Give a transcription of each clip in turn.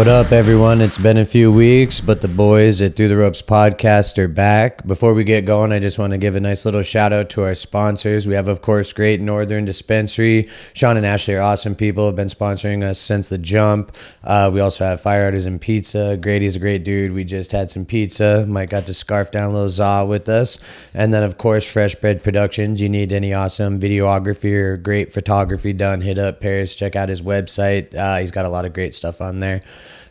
What up, everyone? It's been a few weeks, but the boys at Through the Ropes podcast are back. Before we get going, I just want to give a nice little shout out to our sponsors. We have, of course, Great Northern Dispensary. Sean and Ashley are awesome people, have been sponsoring us since the jump. We also have Fire Artisan Pizza. Grady's a great dude. We just had some pizza. Mike got to scarf down a little za with us. And then, of course, Fresh Bread Productions. You need any awesome videography or great photography done, hit up Paris. Check out his website. He's got a lot of great stuff on there.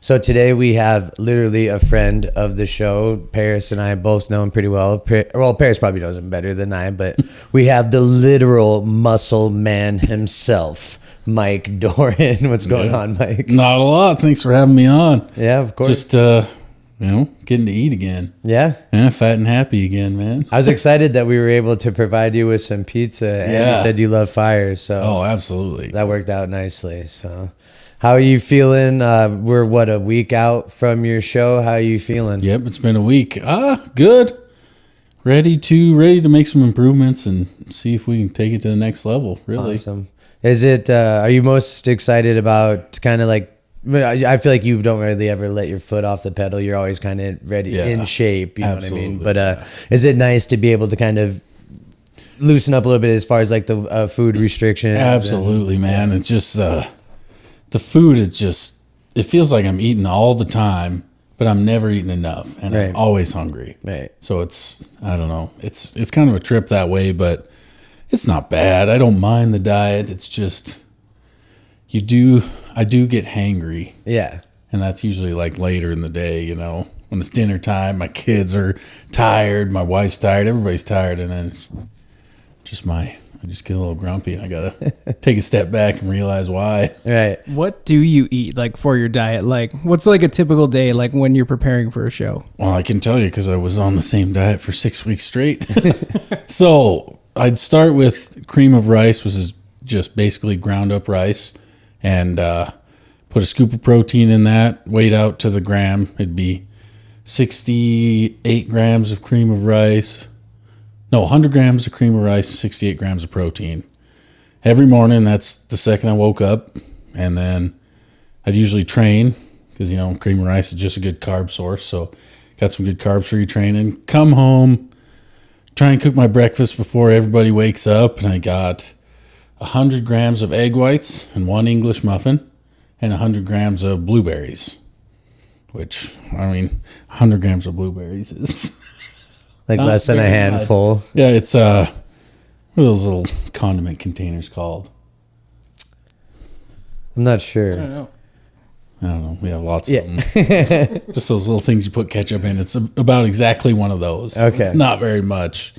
So today we have literally a friend of the show. Paris and I both know him pretty well. Well, Paris probably knows him better than I, but we have the literal muscle man himself, Mike Doran. What's going on, Mike? Not a lot. Thanks for having me on. Yeah, of course. Just, getting to eat again. Yeah? Yeah, fat and happy again, man. I was excited that we were able to provide you with some pizza, and you said you love fire, so. Oh, absolutely. That worked out nicely, so. How are you feeling? We're, a week out from your show? How are you feeling? Yep, it's been a week. Good. Ready to make some improvements and see if we can take it to the next level, really. Awesome. Is it, are you most excited about kind of like, I feel like you don't really ever let your foot off the pedal. You're always kind of ready, in shape, you know absolutely. what I mean? But is it nice to be able to kind of loosen up a little bit as far as like the food restrictions? Absolutely, man. It's just... the food is just, it feels like I'm eating all the time, but I'm never eating enough, and I'm always hungry. Right. So it's, I don't know, it's kind of a trip that way, but it's not bad. I don't mind the diet. It's just, I do get hangry. Yeah. And that's usually like later in the day, when it's dinner time, my kids are tired, my wife's tired, everybody's tired, and then I just get a little grumpy, and I gotta take a step back and realize why. Right. What do you eat like for your diet? Like, what's like a typical day like when you're preparing for a show? Well, I can tell you because I was on the same diet for 6 weeks straight. So I'd start with cream of rice, which is just basically ground up rice, and put a scoop of protein in that, weighed out to the gram. It'd be 68 grams of cream of rice. No, 100 grams of cream of rice, 68 grams of protein. Every morning, that's the second I woke up. And then I'd usually train because, cream of rice is just a good carb source. So got some good carbs for your training. Come home, try and cook my breakfast before everybody wakes up. And I got 100 grams of egg whites and 1 English muffin and 100 grams of blueberries. Which, 100 grams of blueberries is... Like less than a handful. Bad. Yeah, it's what are those little condiment containers called? I'm not sure. I don't know. We have lots of them. Just those little things you put ketchup in. It's about exactly one of those. Okay. It's not very much.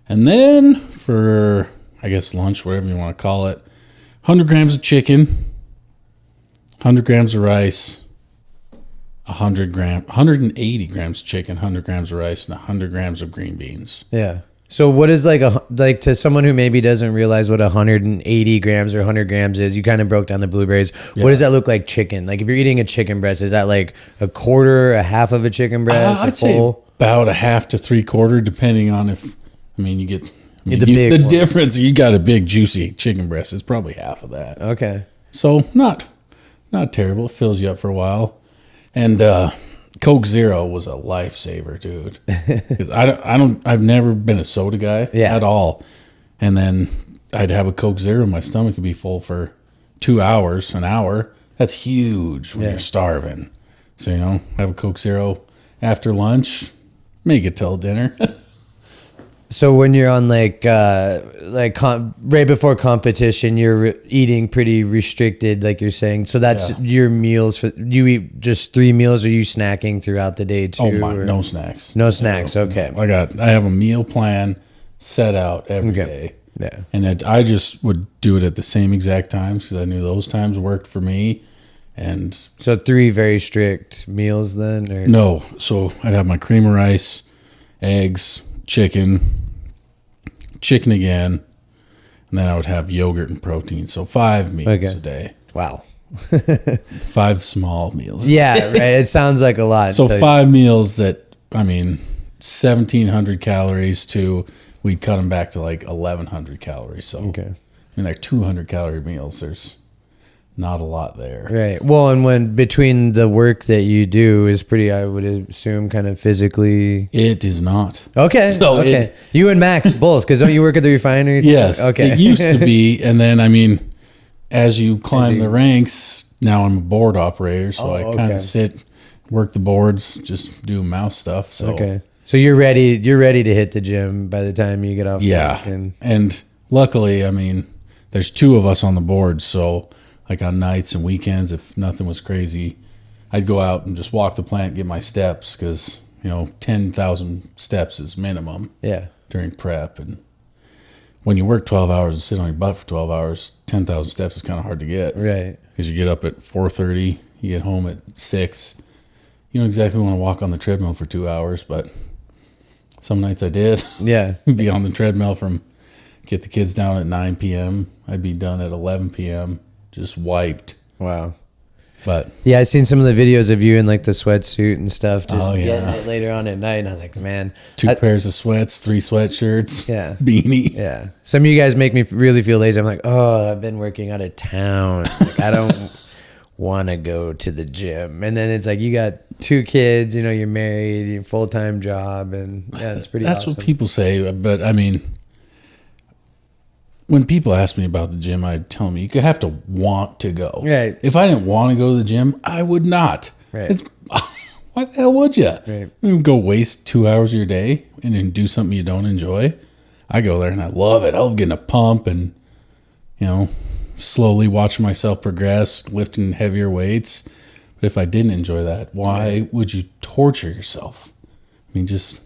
And then for, I guess, lunch, whatever you want to call it, 100 grams of chicken, 100 grams of rice, 180 grams of chicken, 100 grams of rice, and 100 grams of green beans. Yeah. So what is like to someone who maybe doesn't realize what 180 grams or 100 grams is, you kind of broke down the blueberries. Yeah. What does that look like chicken? Like if you're eating a chicken breast, is that like a quarter, a half of a chicken breast? I'd say about a half to 3/4, depending on if, you get the difference. You got a big juicy chicken breast. It's probably half of that. Okay. So not terrible. It fills you up for a while. And Coke Zero was a lifesaver, dude. Because I've never been a soda guy at all. And then I'd have a Coke Zero, my stomach would be full for 2 hours, an hour. That's huge when you're starving. So, have a Coke Zero after lunch, make it till dinner. So when you're on right before competition, you're eating pretty restricted, like you're saying. So that's your meals. You eat just 3 meals, or are you snacking throughout the day too? No snacks. No snacks. Okay. I have a meal plan set out every day. Yeah. And I just would do it at the same exact times because I knew those times worked for me. And so 3 very strict meals then? Or? No. So I'd have my cream of rice, eggs, chicken again, and then I would have yogurt and protein. So 5 meals a day. Wow. 5 small meals. Yeah, right. It sounds like a lot. So 5 meals that, 1,700 calories to, we'd cut them back to like 1,100 calories. So, they're 200 calorie meals. not a lot there. Right. Well, and when between the work that you do is pretty, I would assume, kind of physically. It is not. Okay. So okay. You and Max both, because don't you work at the refinery? Yes. Okay. It used to be, and then as you climb the ranks, now I'm a board operator, so I kind of sit, work the boards, just do mouse stuff. So okay. So you're ready. You're ready to hit the gym by the time you get off. Yeah. Work And luckily, there's 2 of us on the board, so like on nights and weekends, if nothing was crazy, I'd go out and just walk the plant, get my steps, because 10,000 steps is minimum. Yeah. During prep, and when you work 12 hours and sit on your butt for 12 hours, 10,000 steps is kind of hard to get. Right. Because you get up at 4:30, you get home at 6. You don't exactly want to walk on the treadmill for 2 hours, but some nights I did. Yeah. Be on the treadmill get the kids down at 9 p.m. I'd be done at 11 p.m. just wiped. Wow. But yeah, I seen some of the videos of you in like the sweatsuit and stuff, just yeah. getting it later on at night, and I was like, man, 2 pairs of sweats, 3 sweatshirts, yeah, beanie. Yeah. Some of you guys make me really feel lazy. I'm like, oh, I've been working out of town. Like, I don't want to go to the gym. And then it's like, you got 2 kids, you're married, your full-time job, and yeah, it's pretty That's awesome. what people say, but when people ask me about the gym, I tell them you have to want to go. Right. If I didn't want to go to the gym, I would not. Right. Why the hell would you? Right. You go waste 2 hours of your day and then do something you don't enjoy. I go there and I love it. I love getting a pump and, slowly watching myself progress, lifting heavier weights. But if I didn't enjoy that, why would you torture yourself? Just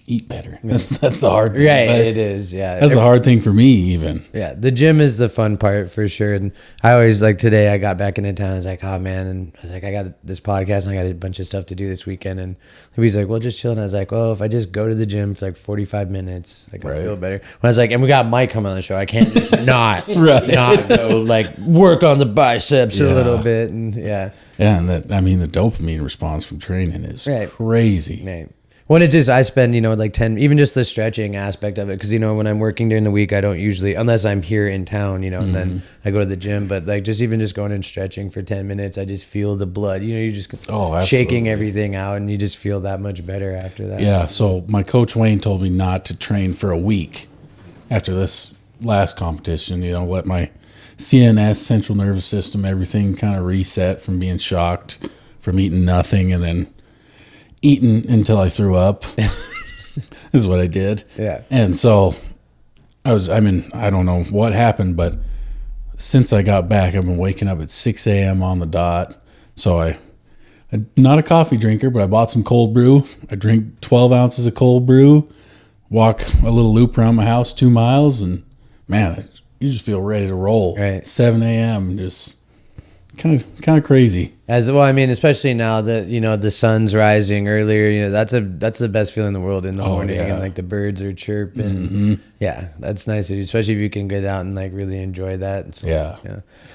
eat better. That's the hard thing. Right, it is, yeah. That's the hard thing for me, even. Yeah, the gym is the fun part for sure. And I always, like, today I got back into town. I was like, oh, man. And I was like, I got this podcast and I got a bunch of stuff to do this weekend. And he's like, well, just chill. And I was like, well, if I just go to the gym for like 45 minutes, like, I feel better. When I was like, and we got Mike coming on the show, I can't just not go, like, work on the biceps a little bit. And yeah. Yeah, and the dopamine response from training is crazy. Right. When it just, I spend, like 10, even just the stretching aspect of it. Cause when I'm working during the week, I don't usually, unless I'm here in town, and then I go to the gym, but like just going and stretching for 10 minutes, I just feel the blood, you just shaking everything out and you just feel that much better after that. Yeah. So my coach Wayne told me not to train for a week after this last competition, let my CNS, central nervous system, everything kind of reset from being shocked from eating nothing and then eaten until I threw up is what I did. Yeah. And so I don't know what happened, but since I got back, I've been waking up at 6 a.m. on the dot. So I'm not a coffee drinker, but I bought some cold brew. I drink 12 ounces of cold brew, walk a little loop around my house, 2 miles, and man, you just feel ready to roll. Right. 7 a.m. just kind of crazy. As well, especially now that the sun's rising earlier, that's the best feeling in the world in the morning, and like the birds are chirping. Mm-hmm. Yeah, that's nice, especially if you can get out and like really enjoy that. So, yeah.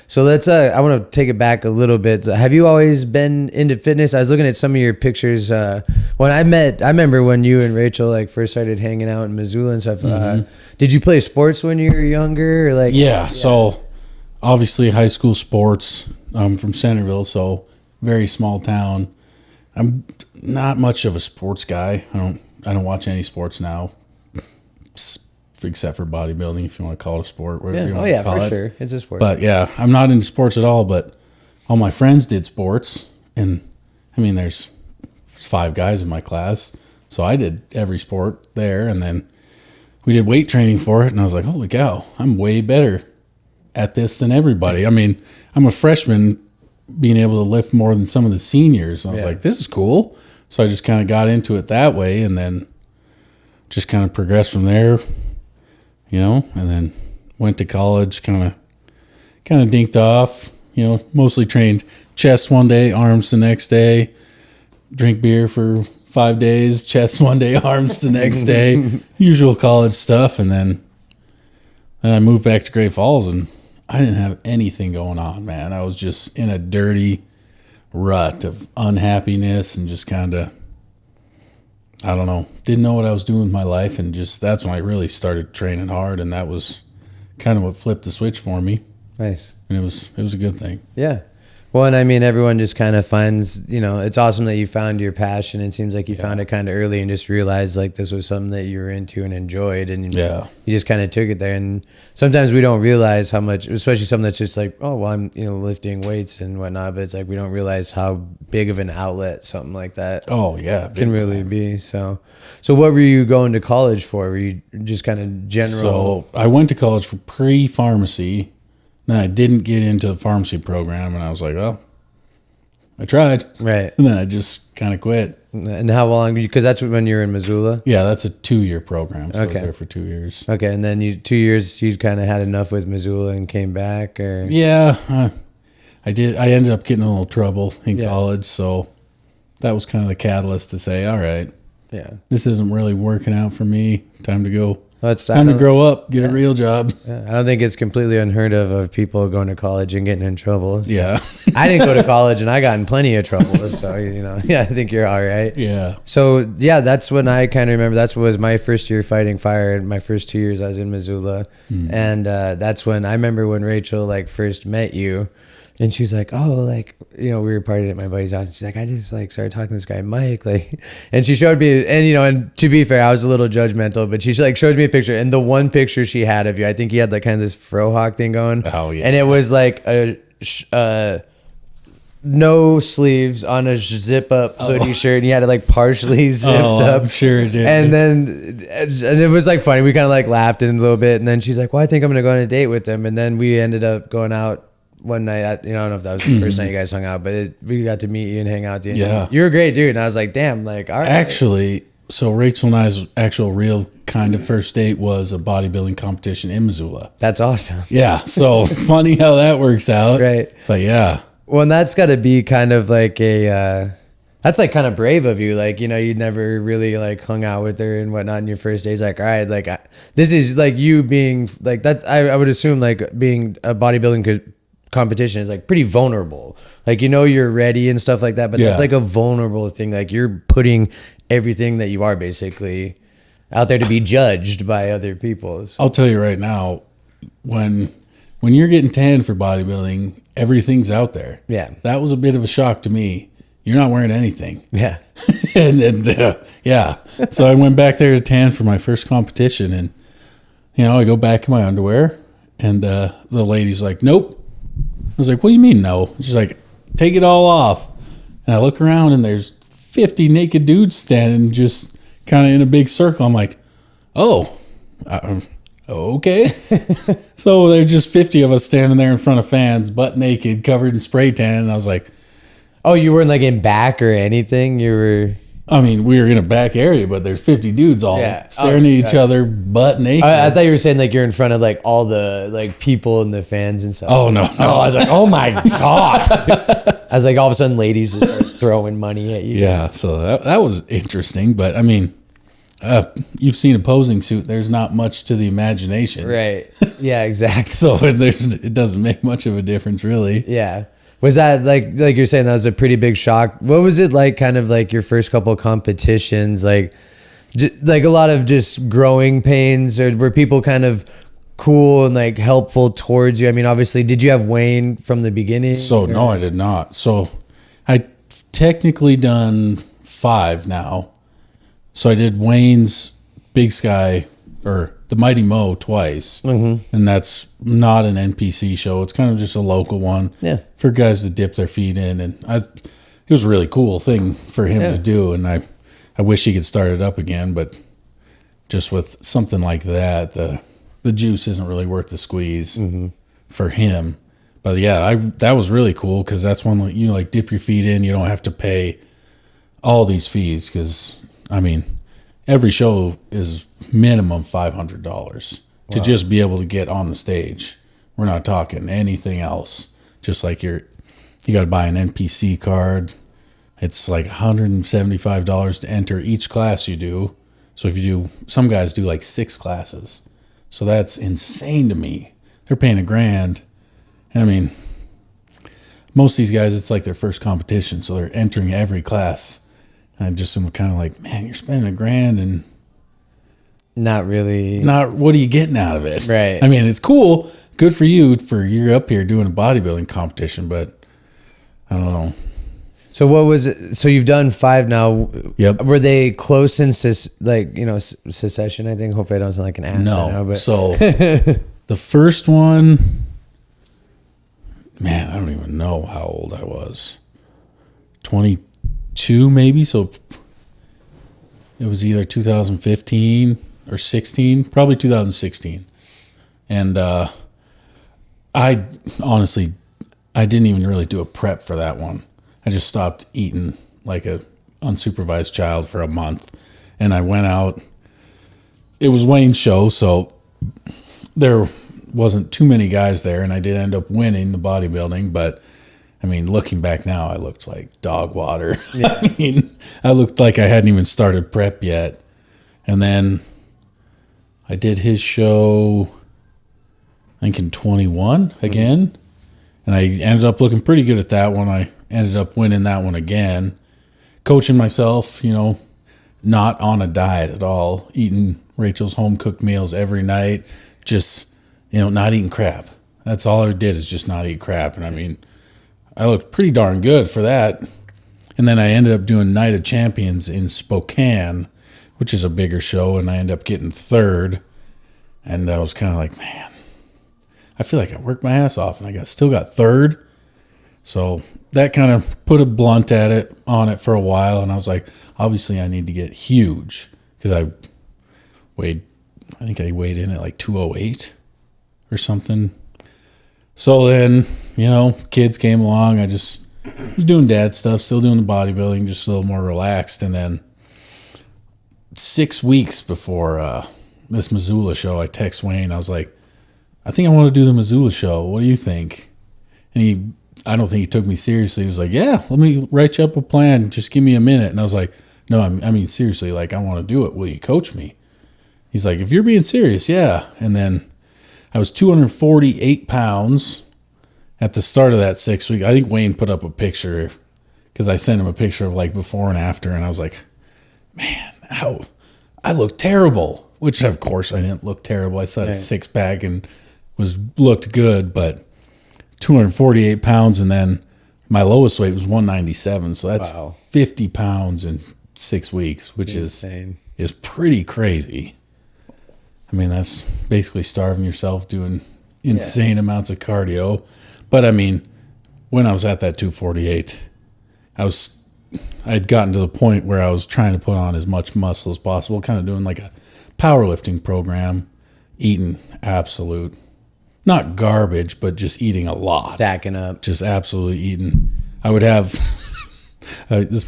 So let's. I want to take it back a little bit. Have you always been into fitness? I was looking at some of your pictures when I remember when you and Rachel like first started hanging out in Missoula and stuff. Mm-hmm. Did you play sports when you were younger? Or like yeah. So obviously high school sports. I'm from Centerville, so very small town. I'm not much of a sports guy. I don't watch any sports now, except for bodybuilding, if you want to call it a sport. Whatever you want to call it. Sure, it's a sport. But yeah, I'm not into sports at all. But all my friends did sports, and there's 5 guys in my class, so I did every sport there, and then we did weight training for it, and I was like, holy cow, I'm way better at this than everybody. I'm a freshman being able to lift more than some of the seniors. I was like, this is cool. So I just kind of got into it that way and then just kind of progressed from there, and then went to college, kind of dinked off, mostly trained chest one day, arms the next day, drink beer for 5 days, chest one day, arms the next day, usual college stuff. And then I moved back to Great Falls and I didn't have anything going on, man. I was just in a dirty rut of unhappiness and just kind of, I don't know, didn't know what I was doing with my life. And just that's when I really started training hard. And that was kind of what flipped the switch for me. Nice. And it was a good thing. Yeah. Well, and I mean, everyone just kind of finds, it's awesome that you found your passion. It seems like you found it kind of early and just realized like this was something that you were into and enjoyed. And you just kind of took it there. And sometimes we don't realize how much, especially something that's just like, oh, well, I'm, lifting weights and whatnot. But it's like we don't realize how big of an outlet something like that can really be. So what were you going to college for? Were you just kind of general? So I went to college for pre-pharmacy. Then I didn't get into the pharmacy program, and I was like, oh, I tried. Right. And then I just kind of quit. And how long? Because that's when you were in Missoula? Yeah, that's a 2-year program, so I was there for 2 years. Okay, and then 2 years, you kind of had enough with Missoula and came back? Or Yeah, I did. I ended up getting in a little trouble in college, so that was kind of the catalyst to say, all right, this isn't really working out for me. Time to go. Time to grow up, get a real job. Yeah, I don't think it's completely unheard of people going to college and getting in trouble. So. Yeah. I didn't go to college and I got in plenty of trouble. So, I think you're all right. Yeah. So, that's when I kind of remember. That was my first year fighting fire. My first 2 years I was in Missoula. And that's when I remember when Rachel first met you. And she was like, oh, we were partying at my buddy's house. And she's like, I just started talking to this guy, Mike. And she showed me, and and to be fair, I was a little judgmental, but she showed me a picture. And the one picture she had of you, I think you had kind of this fro hawk thing going. Oh, yeah. And it was no sleeves on a zip up hoodie shirt. And you had it partially zipped up. I'm sure it did. And then, and it was funny. We kind of laughed in a little bit. And then she's like, well, I think I'm going to go on a date with him. And then we ended up going out one night, I don't know if that was the first night you guys hung out, but we got to meet you and hang out at the end. Yeah. You were a great dude. And I was like, damn, all right. Actually, so Rachel and I's actual real kind of first date was a bodybuilding competition in Missoula. That's awesome. Yeah. So funny how that works out. Right. But yeah. Well, and that's got to be kind of that's kind of brave of you. You'd never really hung out with her and whatnot in your first days. All right, this is you being that's, I would assume being a bodybuilding competition is pretty vulnerable. You're ready and stuff like that, but that's a vulnerable thing. You're putting everything that you are basically out there to be judged by other people. So. I'll tell you right now, when you're getting tanned for bodybuilding, everything's out there. Yeah. That was a bit of a shock to me. You're not wearing anything. Yeah. Yeah. So I went back there to tan for my first competition, and I go back in my underwear, and the lady's like, nope. I was like, what do you mean no? She's like, take it all off. And I look around and there's 50 naked dudes standing just kind of in a big circle. I'm like, okay. So there's just 50 of us standing there in front of fans, butt naked, covered in spray tan. And I was like, oh, you weren't in back or anything? You were... I mean, we were in a back area, but there's 50 dudes all staring at each other, butt naked. I thought you were saying you're in front of all the people and the fans and stuff. Oh, no. I was like, oh my God. I was all of a sudden ladies just start throwing money at you. Yeah, so that was interesting. But I mean, you've seen a posing suit. There's not much to the imagination. Right. Yeah, exactly. So it doesn't make much of a difference, really. Yeah. Was that like you're saying that was a pretty big shock? What was it like? Kind of your first couple competitions, a lot of just growing pains, or were people kind of cool and helpful towards you? I mean, obviously, did you have Wayne from the beginning? So no, I did not. So I technically done 5 now. So I did Wayne's Big Sky or the Mighty Mo twice, and that's not an NPC show. It's kind of just a local one for guys to dip their feet in, and it was a really cool thing for him to do, and I wish he could start it up again, but just with something like that, the juice isn't really worth the squeeze for him. But yeah, that was really cool because that's one you dip your feet in. You don't have to pay all these fees because I mean, every show is minimum $500 to just be able to get on the stage. We're not talking anything else. Just you got to buy an NPC card. It's $175 to enter each class you do. So if you do, some guys do 6 classes. So that's insane to me. They're paying $1,000. I mean, most of these guys, it's their first competition. So they're entering every class. And I just am kind of man, you're spending $1,000 and not really. Not what are you getting out of it? Right. I mean, it's cool. Good for you you're up here doing a bodybuilding competition, but I don't know. So what was it? So you've done 5 now. Yep. Were they close in secession? I think. Hopefully I don't sound like an ass. No. Right now, but. So the first one, man, I don't even know how old I was. 22 maybe. So it was either 2015 or 16, probably 2016. And I honestly, I didn't even really do a prep for that one. I just stopped eating like a unsupervised child for a month. And I went out. It was Wayne's show, so there wasn't too many guys there, and I did end up winning the bodybuilding. But I mean, looking back now, I looked like dog water. Yeah. I mean, I looked like I hadn't even started prep yet. And then I did his show, I think in 21 again. And I ended up looking pretty good at that one. I ended up winning that one again. Coaching myself, not on a diet at all. Eating Rachel's home-cooked meals every night. Just, not eating crap. That's all I did is just not eat crap. And I mean, I looked pretty darn good for that. And then I ended up doing Night of Champions in Spokane, which is a bigger show, and I ended up getting 3rd. And I was kind of like, man, I feel like I worked my ass off, and I still got 3rd. So that kind of put a blunt on it for a while, and I was like, obviously I need to get huge, because I think I weighed in at like 208 or something. So then, kids came along. I just was doing dad stuff, still doing the bodybuilding, just a little more relaxed. And then 6 weeks before this Missoula show, I text Wayne. I was like, I think I want to do the Missoula show. What do you think? And I don't think he took me seriously. He was like, yeah, let me write you up a plan. Just give me a minute. And I was like, no, I mean, seriously, like, I want to do it. Will you coach me? He's like, if you're being serious, yeah. And then I was 248 pounds at the start of that 6 week. I think Wayne put up a picture because I sent him a picture of like before and after. And I was like, man, I look terrible, which of course I didn't look terrible. I saw a 6-pack and looked good, but 248 pounds. And then my lowest weight was 197. So that's 50 pounds in 6 weeks, which is pretty crazy. I mean, that's basically starving yourself doing insane amounts of cardio. But I mean, when I was at that 248, I'd gotten to the point where I was trying to put on as much muscle as possible, kind of doing like a powerlifting program, eating absolute, not garbage, but just eating a lot. Stacking up. Just absolutely eating. I would have, this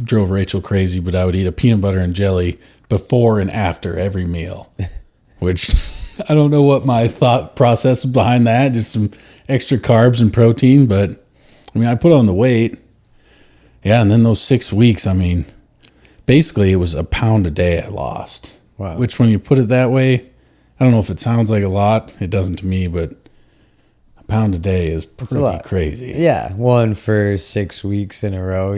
drove Rachel crazy, but I would eat a peanut butter and jelly before and after every meal, which I don't know what my thought process was behind that, just some extra carbs and protein. But I mean, I put on the weight. Yeah. And then those 6 weeks, I mean, basically it was a pound a day I lost. Wow. Which when you put it that way, I don't know if it sounds like a lot. It doesn't to me, but a pound a day is pretty crazy. Yeah. One for 6 weeks in a row.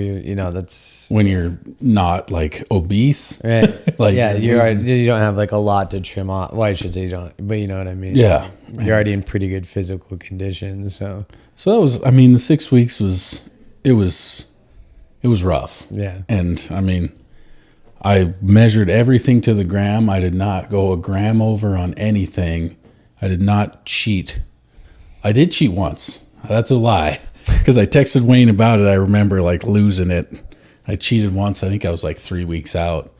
That's when you're not like obese. Right. Like, yeah. You don't have like a lot to trim off. Well, I should say you don't, but you know what I mean? Yeah. You're already in pretty good physical condition. So that was, I mean, the 6 weeks was rough. Yeah. And I mean, I measured everything to the gram. I did not go a gram over on anything. I did not cheat. I did cheat once. That's a lie. Because I texted Wayne about it. I remember like losing it. I cheated once. I think I was like 3 weeks out.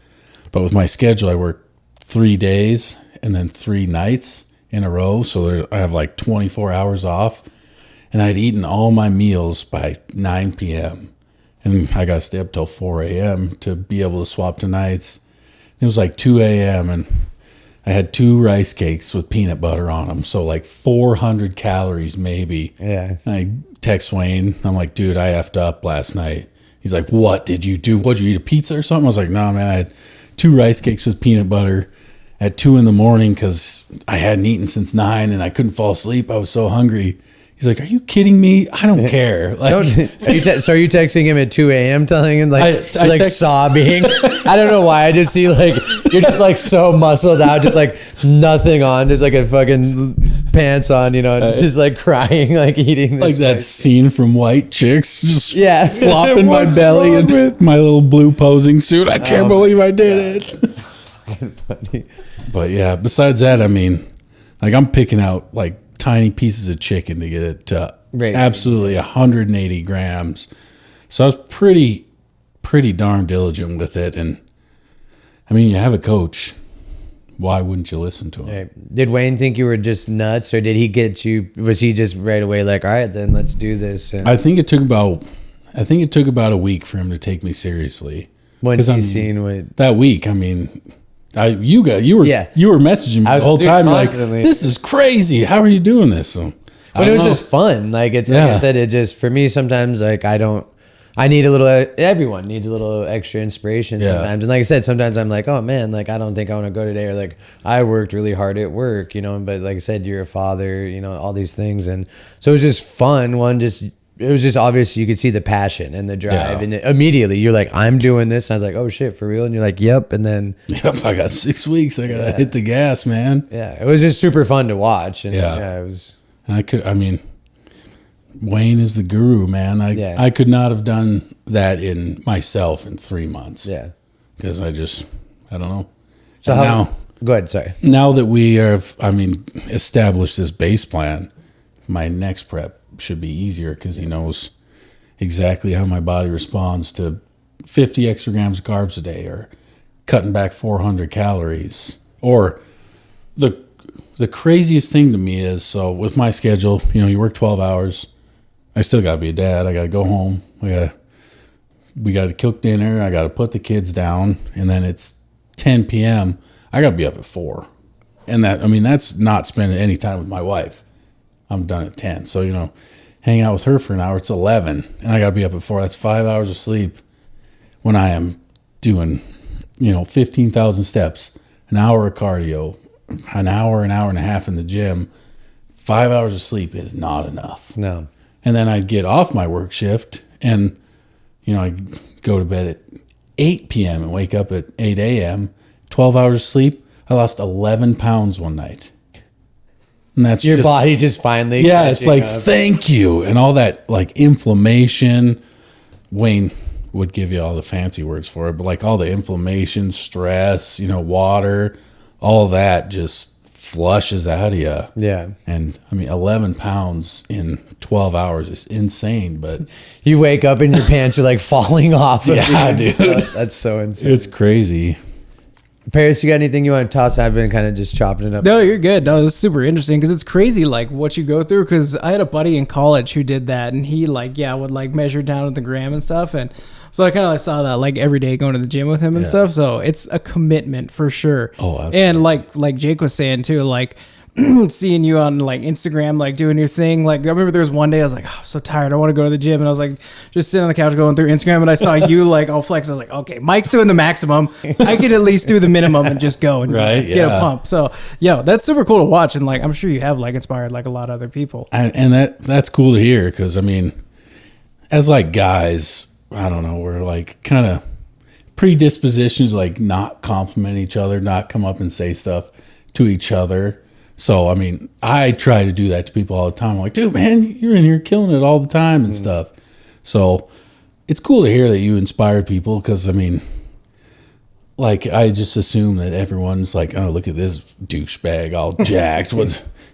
But with my schedule, I work 3 days and then 3 nights in a row. So I have like 24 hours off. And I'd eaten all my meals by 9 p.m. And I got to stay up till 4 a.m. to be able to swap to nights. It was like 2 a.m. and I had 2 rice cakes with peanut butter on them. So like 400 calories maybe. Yeah. And I text Wayne. I'm like, dude, I effed up last night. He's like, what did you do? What, did you eat a pizza or something? I was like, no, man, I had 2 rice cakes with peanut butter at 2 a.m. because I hadn't eaten since 9 and I couldn't fall asleep. I was so hungry. He's like, "Are you kidding me? I don't care." Like, So are you texting him at 2 a.m. telling him like I like text- sobbing? I don't know why. I just see like you're just like so muscled out, just like nothing on, just like a fucking pants on, just like crying, like eating this like that scene from White Chicks, just Yeah. flopping my What's belly wrong in my little blue posing suit. I can't believe I did it. funny. But yeah, besides that, I mean, like I'm picking out like tiny pieces of chicken to get it to Right. absolutely 180 grams. So I was pretty darn diligent with it. And I mean, you have a coach. Why wouldn't you listen to him? Right. Did Wayne think you were just nuts, or did he get you? Was he just right away like, all right, then let's do this? And I think it took about a week for him to take me seriously. once 'Cause he's seen what. That week, I mean, you were messaging me the whole time like, constantly. this is crazy. How are you doing this? So, But it was just fun. Like it's like I Yeah. said, it just for me sometimes like I need a little. Everyone needs a little extra inspiration Yeah. sometimes. And like I said, sometimes I'm like, oh man, like I don't think I want to go today, or like I worked really hard at work, But like I said, you're a father, all these things, and so it was just fun. It was just obvious you could see the passion and the drive, Yeah. and immediately you're like, I'm doing this. And I was like, oh shit, for real? And you're like, yep. And then Yep, I got 6 weeks. I gotta hit the gas, man. yeah, it was just super fun to watch, and Yeah. it was. And Wayne is the guru, man. I could not have done that in myself in 3 months. Yeah. Because I don't know. So And how? Go ahead. Sorry. now that we have, established this base plan, my next prep should be easier because he knows exactly how my body responds to 50 extra grams of carbs a day, or cutting back 400 calories. Or the craziest thing to me is, so with my schedule, you work 12 hours. I still got to be a dad. I got to go home. We got to cook dinner. I got to put the kids down. And then it's 10 p.m. I got to be up at 4. And that's not spending any time with my wife. I'm done at 10. So, hang out with her for an hour. It's 11. And I got to be up at 4. That's 5 hours of sleep when I am doing, 15,000 steps, an hour of cardio, an hour and a half in the gym. 5 hours of sleep is not enough. No. And then I'd get off my work shift and, I go to bed at 8 p.m. and wake up at 8 a.m., 12 hours of sleep. I lost 11 pounds one night. And that's Your body just finally. yeah, it's like, catching up. thank you. And all that like inflammation, Wayne would give you all the fancy words for it, but like all the inflammation, stress, water, all that just flushes out of you. Yeah. And 11 pounds in 12 hours is insane, but You wake up and your pants are like falling off. Of Yeah, you. dude. That's so insane. it's crazy. Paris, you got anything you want to toss? I've been kind of just chopping it up. No, you're good. No, it's super interesting because it's crazy, like what you go through. Because I had a buddy in college who did that, and he would like measure down with the gram and stuff, and so I kind of saw that like every day going to the gym with him and stuff. So it's a commitment for sure. Oh, absolutely. And like Jake was saying too, like seeing you on like Instagram, like doing your thing. Like I remember there was one day I was like, oh, I'm so tired. I want to go to the gym. And I was like, just sitting on the couch going through Instagram, and I saw you like all flex. I was like, okay, Mike's doing the maximum. I can at least do the minimum and just go and Right, get a yeah. pump. So that's super cool to watch. And like, I'm sure you have like inspired like a lot of other people. And that's cool to hear because, as like guys, I don't know, we're like kind of predispositions, like not compliment each other, not come up and say stuff to each other. So, I try to do that to people all the time. I'm like, dude, man, you're in here killing it all the time and stuff. So it's cool to hear that you inspired people because, like, I just assume that everyone's like, oh, look at this douchebag all jacked.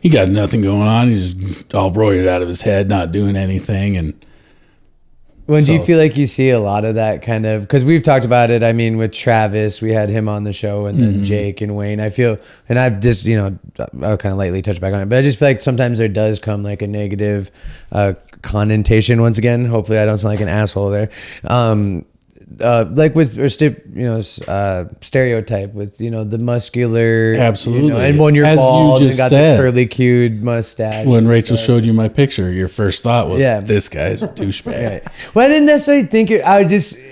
He got nothing going on. He's just all roided out of his head, not doing anything. And When do you So- feel like you see a lot of that kind of, because we've talked about it, with Travis, we had him on the show, and then Jake and Wayne, I feel, and I've just, I'll kind of lightly touch back on it, but I just feel like sometimes there does come like a negative connotation once again. Hopefully I don't sound like an asshole there. like with stereotype with the muscular, Absolutely. and when you're As you bald and just got said, the curly cued mustache. when Rachel showed you my picture, your first thought was, Yeah. this guy's a douchebag. Right. Well, I didn't necessarily think it.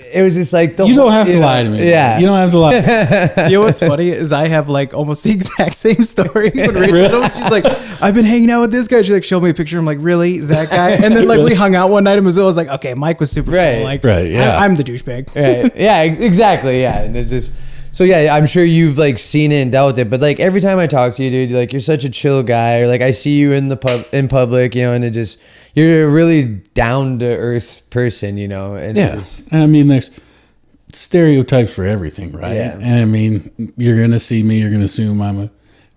It was just like You don't have to lie to me. Yeah, You don't have to lie. You know what's funny is I have like almost the exact same story. When Rachel, she's like, I've been hanging out with this guy. She like showed me a picture. I'm like, really, that guy? And then like we hung out one night in Missoula. I was like, okay, Mike was super Right. cool. Like, Right, yeah. I'm the douchebag. Right. Yeah, exactly. Yeah, and it's just. So yeah, I'm sure you've like seen it and dealt with it, but like every time I talk to you, dude, like you're such a chill guy. Or like I see you in public, and it just you're a really down to earth person, and Yeah. it's, And I mean, there's stereotypes for everything, right? Yeah. And I mean, you're going to see me, you're going to assume I'm a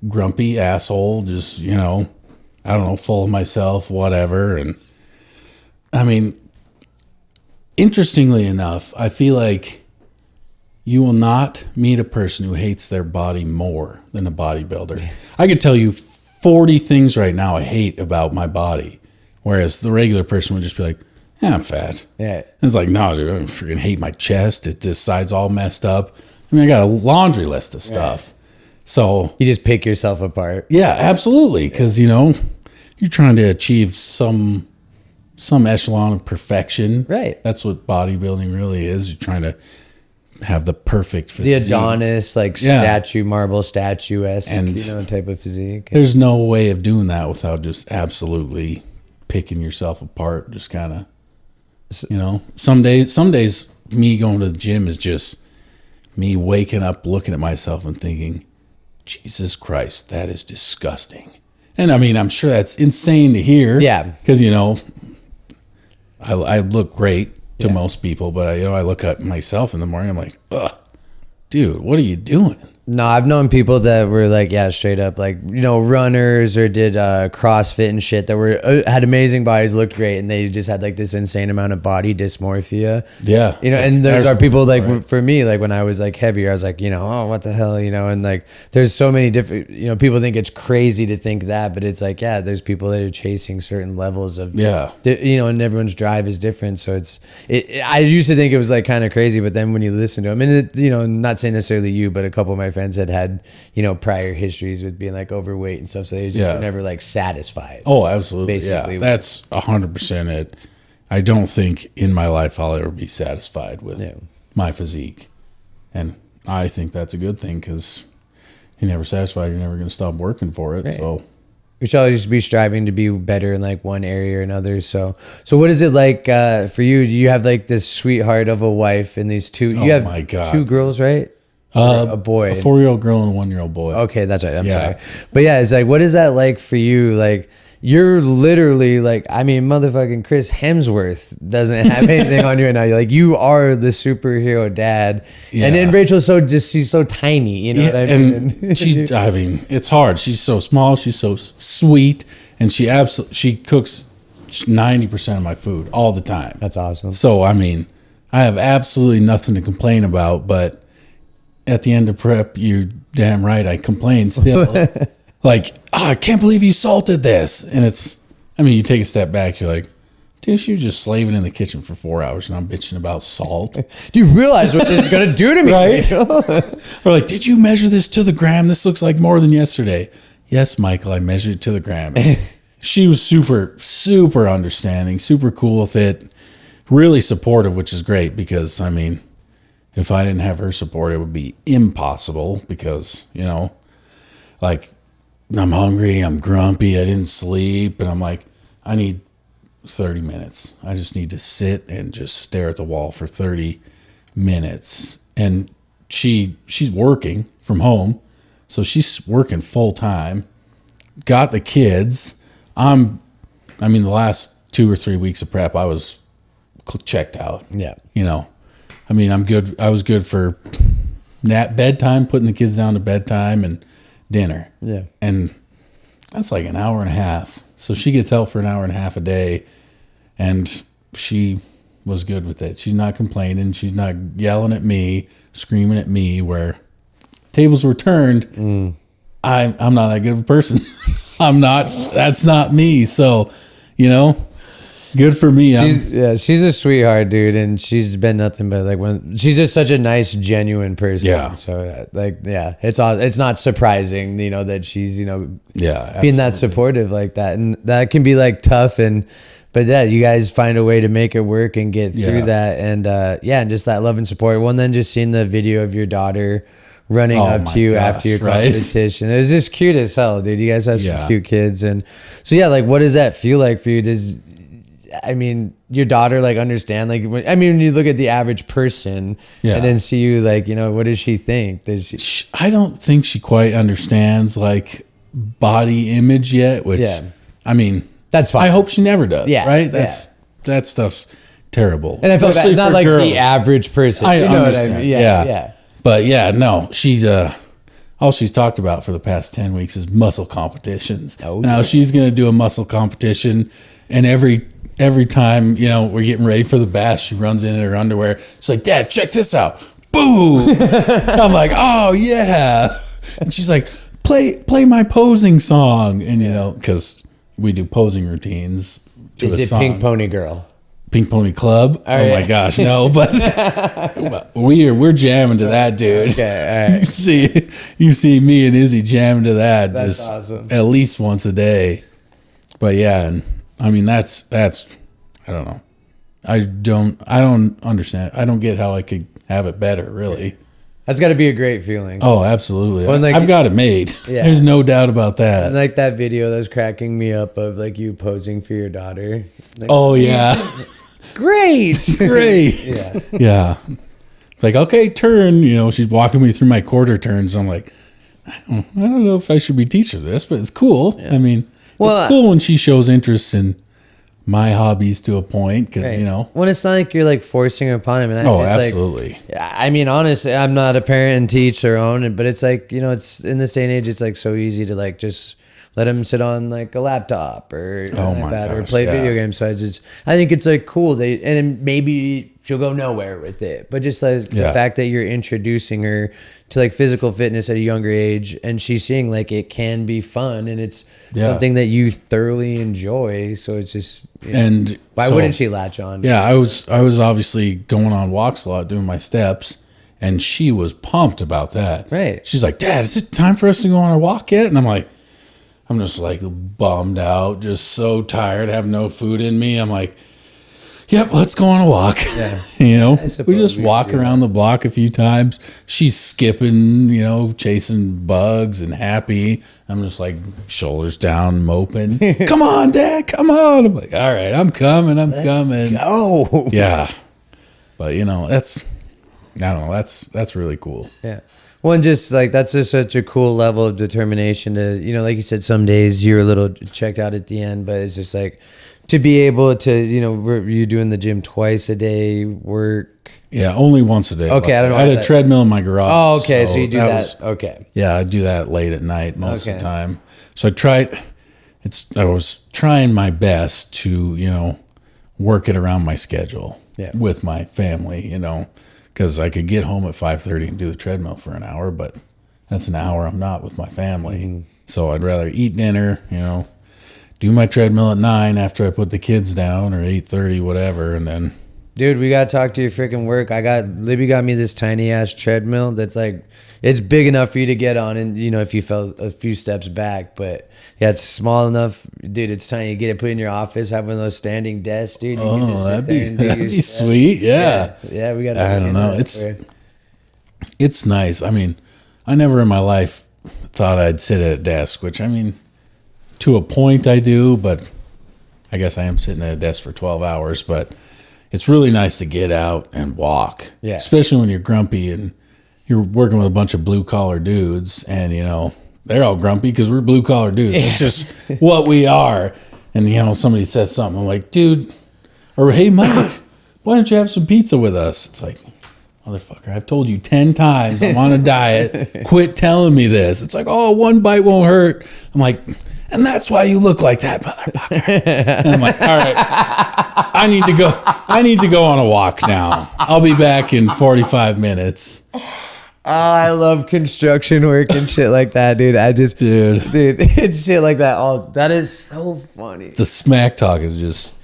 grumpy asshole, just, I don't know, full of myself, whatever. And I mean, interestingly enough, I feel like you will not meet a person who hates their body more than a bodybuilder. I could tell you 40 things right now I hate about my body, whereas the regular person would just be like, yeah, I'm fat. yeah. And it's like, no, dude, I freaking hate my chest. This side's all messed up. I mean, I got a laundry list of stuff. Right. So, You just pick yourself apart. yeah, absolutely. Because, you're trying to achieve some echelon of perfection. Right. That's what bodybuilding really is. You're trying to have the perfect The physique. Adonis, like marble statuesque, And type of physique. There's no way of doing that without just absolutely picking yourself apart. Just kind of, some days me going to the gym is just me waking up, looking at myself and thinking, Jesus Christ, that is disgusting. And I mean, I'm sure that's insane to hear. Yeah. Because, I look great to most people, but I look at myself in the morning, I'm like, ugh, dude, what are you doing? No, I've known people that were like, straight up, like, runners or did CrossFit and shit that were had amazing bodies, looked great, and they just had like this insane amount of body dysmorphia. Yeah. And there's That's are people like, right. for me, like when I was like heavier, I was like, oh, what the hell, and like there's so many different, people think it's crazy to think that, but it's like, there's people that are chasing certain levels of, and everyone's drive is different. So I used to think it was like kind of crazy, but then when you listen to them, and not saying necessarily you, but a couple of my friends had prior histories with being like overweight and stuff, so they just were never like satisfied. Oh, absolutely. Basically. Yeah, that's 100% it. I don't think in my life I'll ever be satisfied with my physique. And I think that's a good thing because you're never satisfied. You're never going to stop working for it. Right. So we should always be striving to be better in like one area or another. So what is it like for you? Do you have like this sweetheart of a wife and these two? You have my God. 2 girls, right? A boy, a 4-year-old girl and a 1-year-old boy. Okay, that's right. I'm sorry, but it's like, what is that like for you? Like, you're literally like, I mean, motherfucking Chris Hemsworth doesn't have anything on you right now. You're like, you are the superhero dad, and then Rachel's she's so tiny. You know what I mean? And it's hard. She's so small. She's so sweet, and she cooks 90% of my food all the time. That's awesome. So I mean, I have absolutely nothing to complain about, but at the end of prep, you're damn right, I complain still. Like, I can't believe you salted this. And you take a step back, you're like, dude, she was just slaving in the kitchen for 4 hours and I'm bitching about salt. Do you realize what this is going to do to me? Right? Or like, did you measure this to the gram? This looks like more than yesterday. Yes, Michael, I measured it to the gram. She was super, super understanding, super cool with it, really supportive, which is great because, if I didn't have her support, it would be impossible because, like, I'm hungry, I'm grumpy, I didn't sleep, and I'm like, I need 30 minutes. I just need to sit and just stare at the wall for 30 minutes. And she's working from home, so she's working full time, got the kids. The last 2 or 3 weeks of prep, I was checked out. Yeah. I'm good. I was good for bedtime, putting the kids down to bedtime and dinner. Yeah. And that's like an hour and a half. So she gets help for an hour and a half a day. And she was good with it. She's not complaining. She's not yelling at me, screaming at me where tables were turned. I'm not that good of a person. I'm not. That's not me. So, Good for me. She's a sweetheart, dude, and she's been nothing but like she's just such a nice, genuine person. Yeah. So it's not surprising, that she's being that supportive like that, and that can be like tough But yeah, you guys find a way to make it work and get through that, and and just that love and support. Well, and then just seeing the video of your daughter running up to you after your competition, it was just cute as hell, dude. You guys have some cute kids, and so like, what does that feel like for you? Your daughter like understand? Like, when you look at the average person, and then see you like, what does she think? I don't think she quite understands like body image yet, which that's fine. I hope she never does. Yeah. Right? That stuff's terrible. And I feel bad. Not like girls. The average person. I understand. What I mean? Yeah. But no, she's all she's talked about for the past 10 weeks is muscle competitions. Now she's going to do a muscle competition, and every time, we're getting ready for the bath, she runs in her underwear. She's like, "Dad, check this out." Boom. I'm like, "Oh yeah." And she's like, play my posing song. And because we do posing routines to a song. Is it Pink Pony Girl? Pink Pony Club? Oh my gosh, no! But we're jamming to that, dude. Okay, all right. You see me and Izzy jamming to that. That's just awesome. At least once a day. But and that's I don't know. I don't understand. I don't get how I could have it better, really. That's got to be a great feeling. Oh, absolutely. Well, I've got it made. Yeah. There's no doubt about that. And like that video that was cracking me up of like you posing for your daughter. Like, oh, yeah. Great. Yeah. Like, okay, turn. She's walking me through my quarter turns. I'm like, I don't know if I should be teaching this, but it's cool. Yeah. It's cool when she shows interest in my hobbies to a point, because when it's not like you're like forcing her upon him. Absolutely. Like, honestly, I'm not a parent and teach their own, but it's like, it's in this day and age, it's like so easy to like just let him sit on like a laptop or or play video games. So I think it's like cool. And maybe she'll go nowhere with it, but just like the fact that you're introducing her to like physical fitness at a younger age, and she's seeing like it can be fun and it's something that you thoroughly enjoy. So it's just, and why wouldn't she latch on? Yeah, I was obviously going on walks a lot, doing my steps, and she was pumped about that. Right. She's like, "Dad, is it time for us to go on our walk yet?" And I'm just like bummed out, just so tired, have no food in me. I'm like, "Yep, let's go on a walk." Yeah. We just walk around the block a few times. She's skipping, chasing bugs and happy. I'm just like shoulders down, moping. "Come on, Dad, come on." I'm like, "All right, I'm coming. Let's coming." Go. Yeah. But that's really cool. Yeah. Well, and just like that's just such a cool level of determination to, like you said, some days you're a little checked out at the end, but it's just like to be able to, you're doing the gym twice a day, work. Yeah, only once a day. Okay, I don't know. I had a treadmill in my garage. Oh, okay, so you do that. Okay. Yeah, I do that late at night most of the time. So I was trying my best to, work it around my schedule with my family, because I could get home at 5:30 and do the treadmill for an hour, but that's an hour I'm not with my family. Mm-hmm. So I'd rather eat dinner, do my treadmill at 9 after I put the kids down, or 8:30, whatever, and then. Dude, we gotta talk to your freaking work. Libby got me this tiny ass treadmill that's like, it's big enough for you to get on, and if you fell a few steps back, but it's small enough, dude. It's tiny. You get it put in your office, have one of those standing desks, dude. You can just sit there and do that'd be sweet. Yeah, we got. I don't know. It's nice. I never in my life thought I'd sit at a desk, which to a point I do, but I guess I am sitting at a desk for 12 hours. But it's really nice to get out and walk, especially when you're grumpy and you're working with a bunch of blue collar dudes, and they're all grumpy because we're blue collar dudes. It's just what we are. And somebody says something, I'm like, "Dude," or "Hey, Mike, why don't you have some pizza with us?" It's like, motherfucker, I've told you 10 times I'm on a diet. Quit telling me this. It's like, "Oh, one bite won't hurt." I'm like, "And that's why you look like that, motherfucker." And I'm like, "All right, I need to go on a walk now. I'll be back in 45 minutes. Oh, I love construction work and shit like that, dude. Dude, it's shit like that. That is so funny. The smack talk is just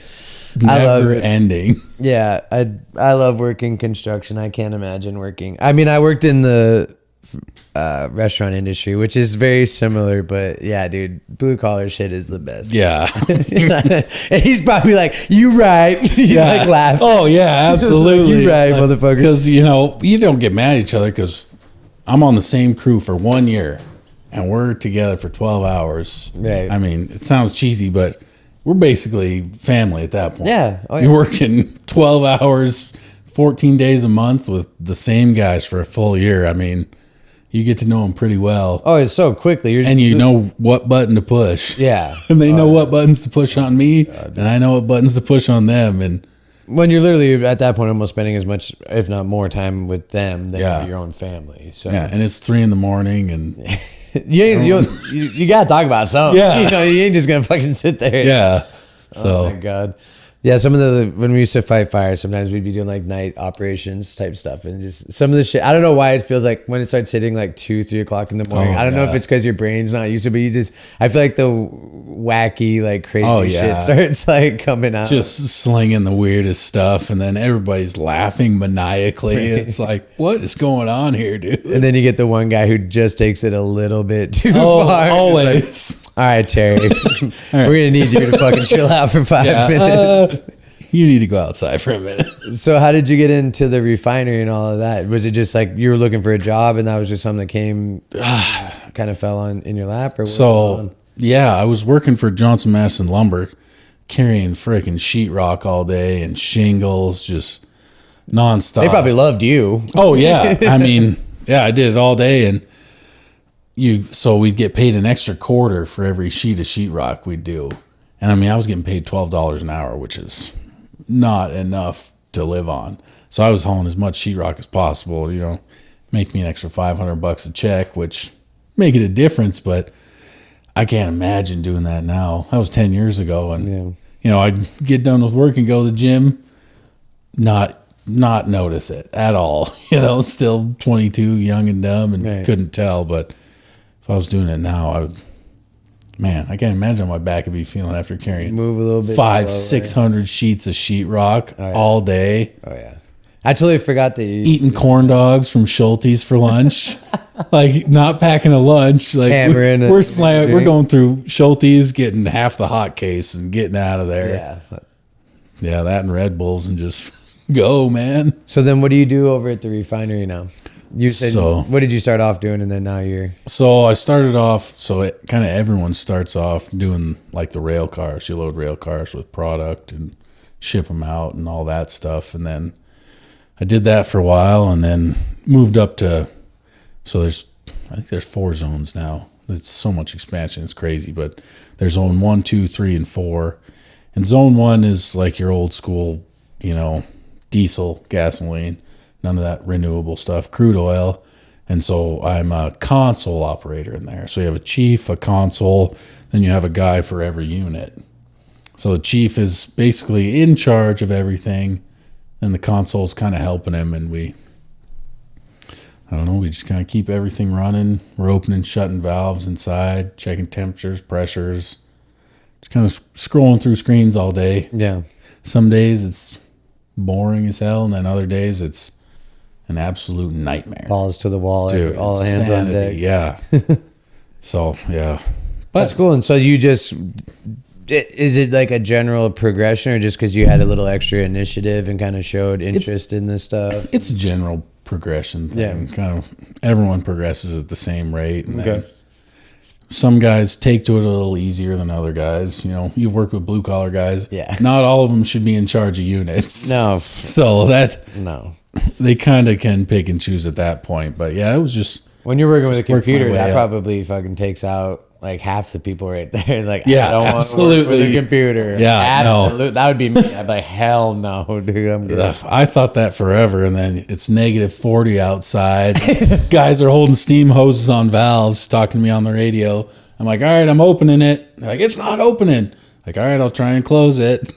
never ending. Yeah, I love working construction. I can't imagine working. I mean, I worked in the restaurant industry, which is very similar, but yeah, dude, blue collar shit is the best. Yeah. And he's probably like, "You right?" He's like laugh. Oh yeah, absolutely. You right, motherfucker. Because you don't get mad at each other because I'm on the same crew for 1 year and we're together for 12 hours. Right. I mean, it sounds cheesy, but we're basically family at that point. Yeah. Oh, yeah. You're working 12 hours, 14 days a month with the same guys for a full year. I mean, you get to know them pretty well. Oh, it's so quickly. And you know what button to push. Yeah. And they know what buttons to push on me, and I know what buttons to push on them. And when you're literally at that point almost spending as much, if not more, time with them than your own family. So yeah, and it's 3 a.m. and you gotta talk about something. Yeah. You ain't just gonna fucking sit there. yeah. So Oh my god. Yeah, some of when we used to fight fires, sometimes we'd be doing like night operations type stuff, and just some of the shit. I don't know why it feels like when it starts hitting like 2-3 o'clock in the morning. I don't know if it's because your brain's not used to, but I feel like the wacky, like crazy shit starts like coming out. Just slinging the weirdest stuff, and then everybody's laughing maniacally. It's like, what is going on here, dude? And then you get the one guy who just takes it a little bit too far. Always. All right, Terry, we're gonna need you to fucking chill out for 5 minutes. You need to go outside for a minute. So how did you get into the refinery and all of that? Was it just like you were looking for a job and that was just something that came, kind of fell in your lap? Or So, yeah, I was working for Johnson Madison Lumber, carrying freaking sheetrock all day and shingles, just nonstop. They probably loved you. Oh, yeah. I mean, yeah, I did it all day. And so we'd get paid an extra quarter for every sheet of sheetrock we'd do. And I mean, I was getting paid $12 an hour, which is not enough to live on. So I was hauling as much sheetrock as possible, make me an extra $500 a check, which make it a difference, but I can't imagine doing that now. That was 10 years ago. And, I'd get done with work and go to the gym, not notice it at all. Still 22, young and dumb, and couldn't tell. But if I was doing it now, I can't imagine how my back would be feeling after carrying move a little bit 500-600 sheets of sheetrock all day. Oh yeah, I totally forgot to eating corn dogs from Schulte's for lunch, like not packing a lunch. Like we're going through Schulte's, getting half the hot case and getting out of there. Yeah, that and Red Bulls and just go, man. So then, what do you do over at the refinery now? You said, what did you start off doing, and then now you're... So I started off, kind of everyone starts off doing like the rail cars. You load rail cars with product and ship them out and all that stuff. And then I did that for a while and then moved up to, I think there's 4 zones now. It's so much expansion, it's crazy. But there's zone 1, 2, 3, and 4. And zone 1 is like your old school, diesel, gasoline. None of that renewable stuff, crude oil. And so I'm a console operator in there. So you have a chief, a console, then you have a guy for every unit. So the chief is basically in charge of everything, and the console's kind of helping him. And we just kind of keep everything running. We're opening, shutting valves inside, checking temperatures, pressures, just kind of scrolling through screens all day. Yeah. Some days it's boring as hell, and then other days it's an absolute nightmare. Balls to the wall, dude. All hands on deck. Yeah. So, yeah. But that's cool. And so you just... Is it like a general progression, or just because you had a little extra initiative and kind of showed interest in this stuff? It's a general progression thing. Yeah. Kind of everyone progresses at the same rate. And then some guys take to it a little easier than other guys. You've worked with blue collar guys. Yeah. Not all of them should be in charge of units. No. So no. They kind of can pick and choose at that point. But yeah, it was just... When you're working with a computer, that probably fucking takes out like half the people right there. Like, yeah, I don't want to work with a computer. Yeah, absolutely. No. That would be me. I'd be like, hell no, dude. I'm good. I thought that forever, and then it's -40 outside. Guys are holding steam hoses on valves, talking to me on the radio. I'm like, all right, I'm opening it. They're like, it's not opening. Like, all right, I'll try and close it.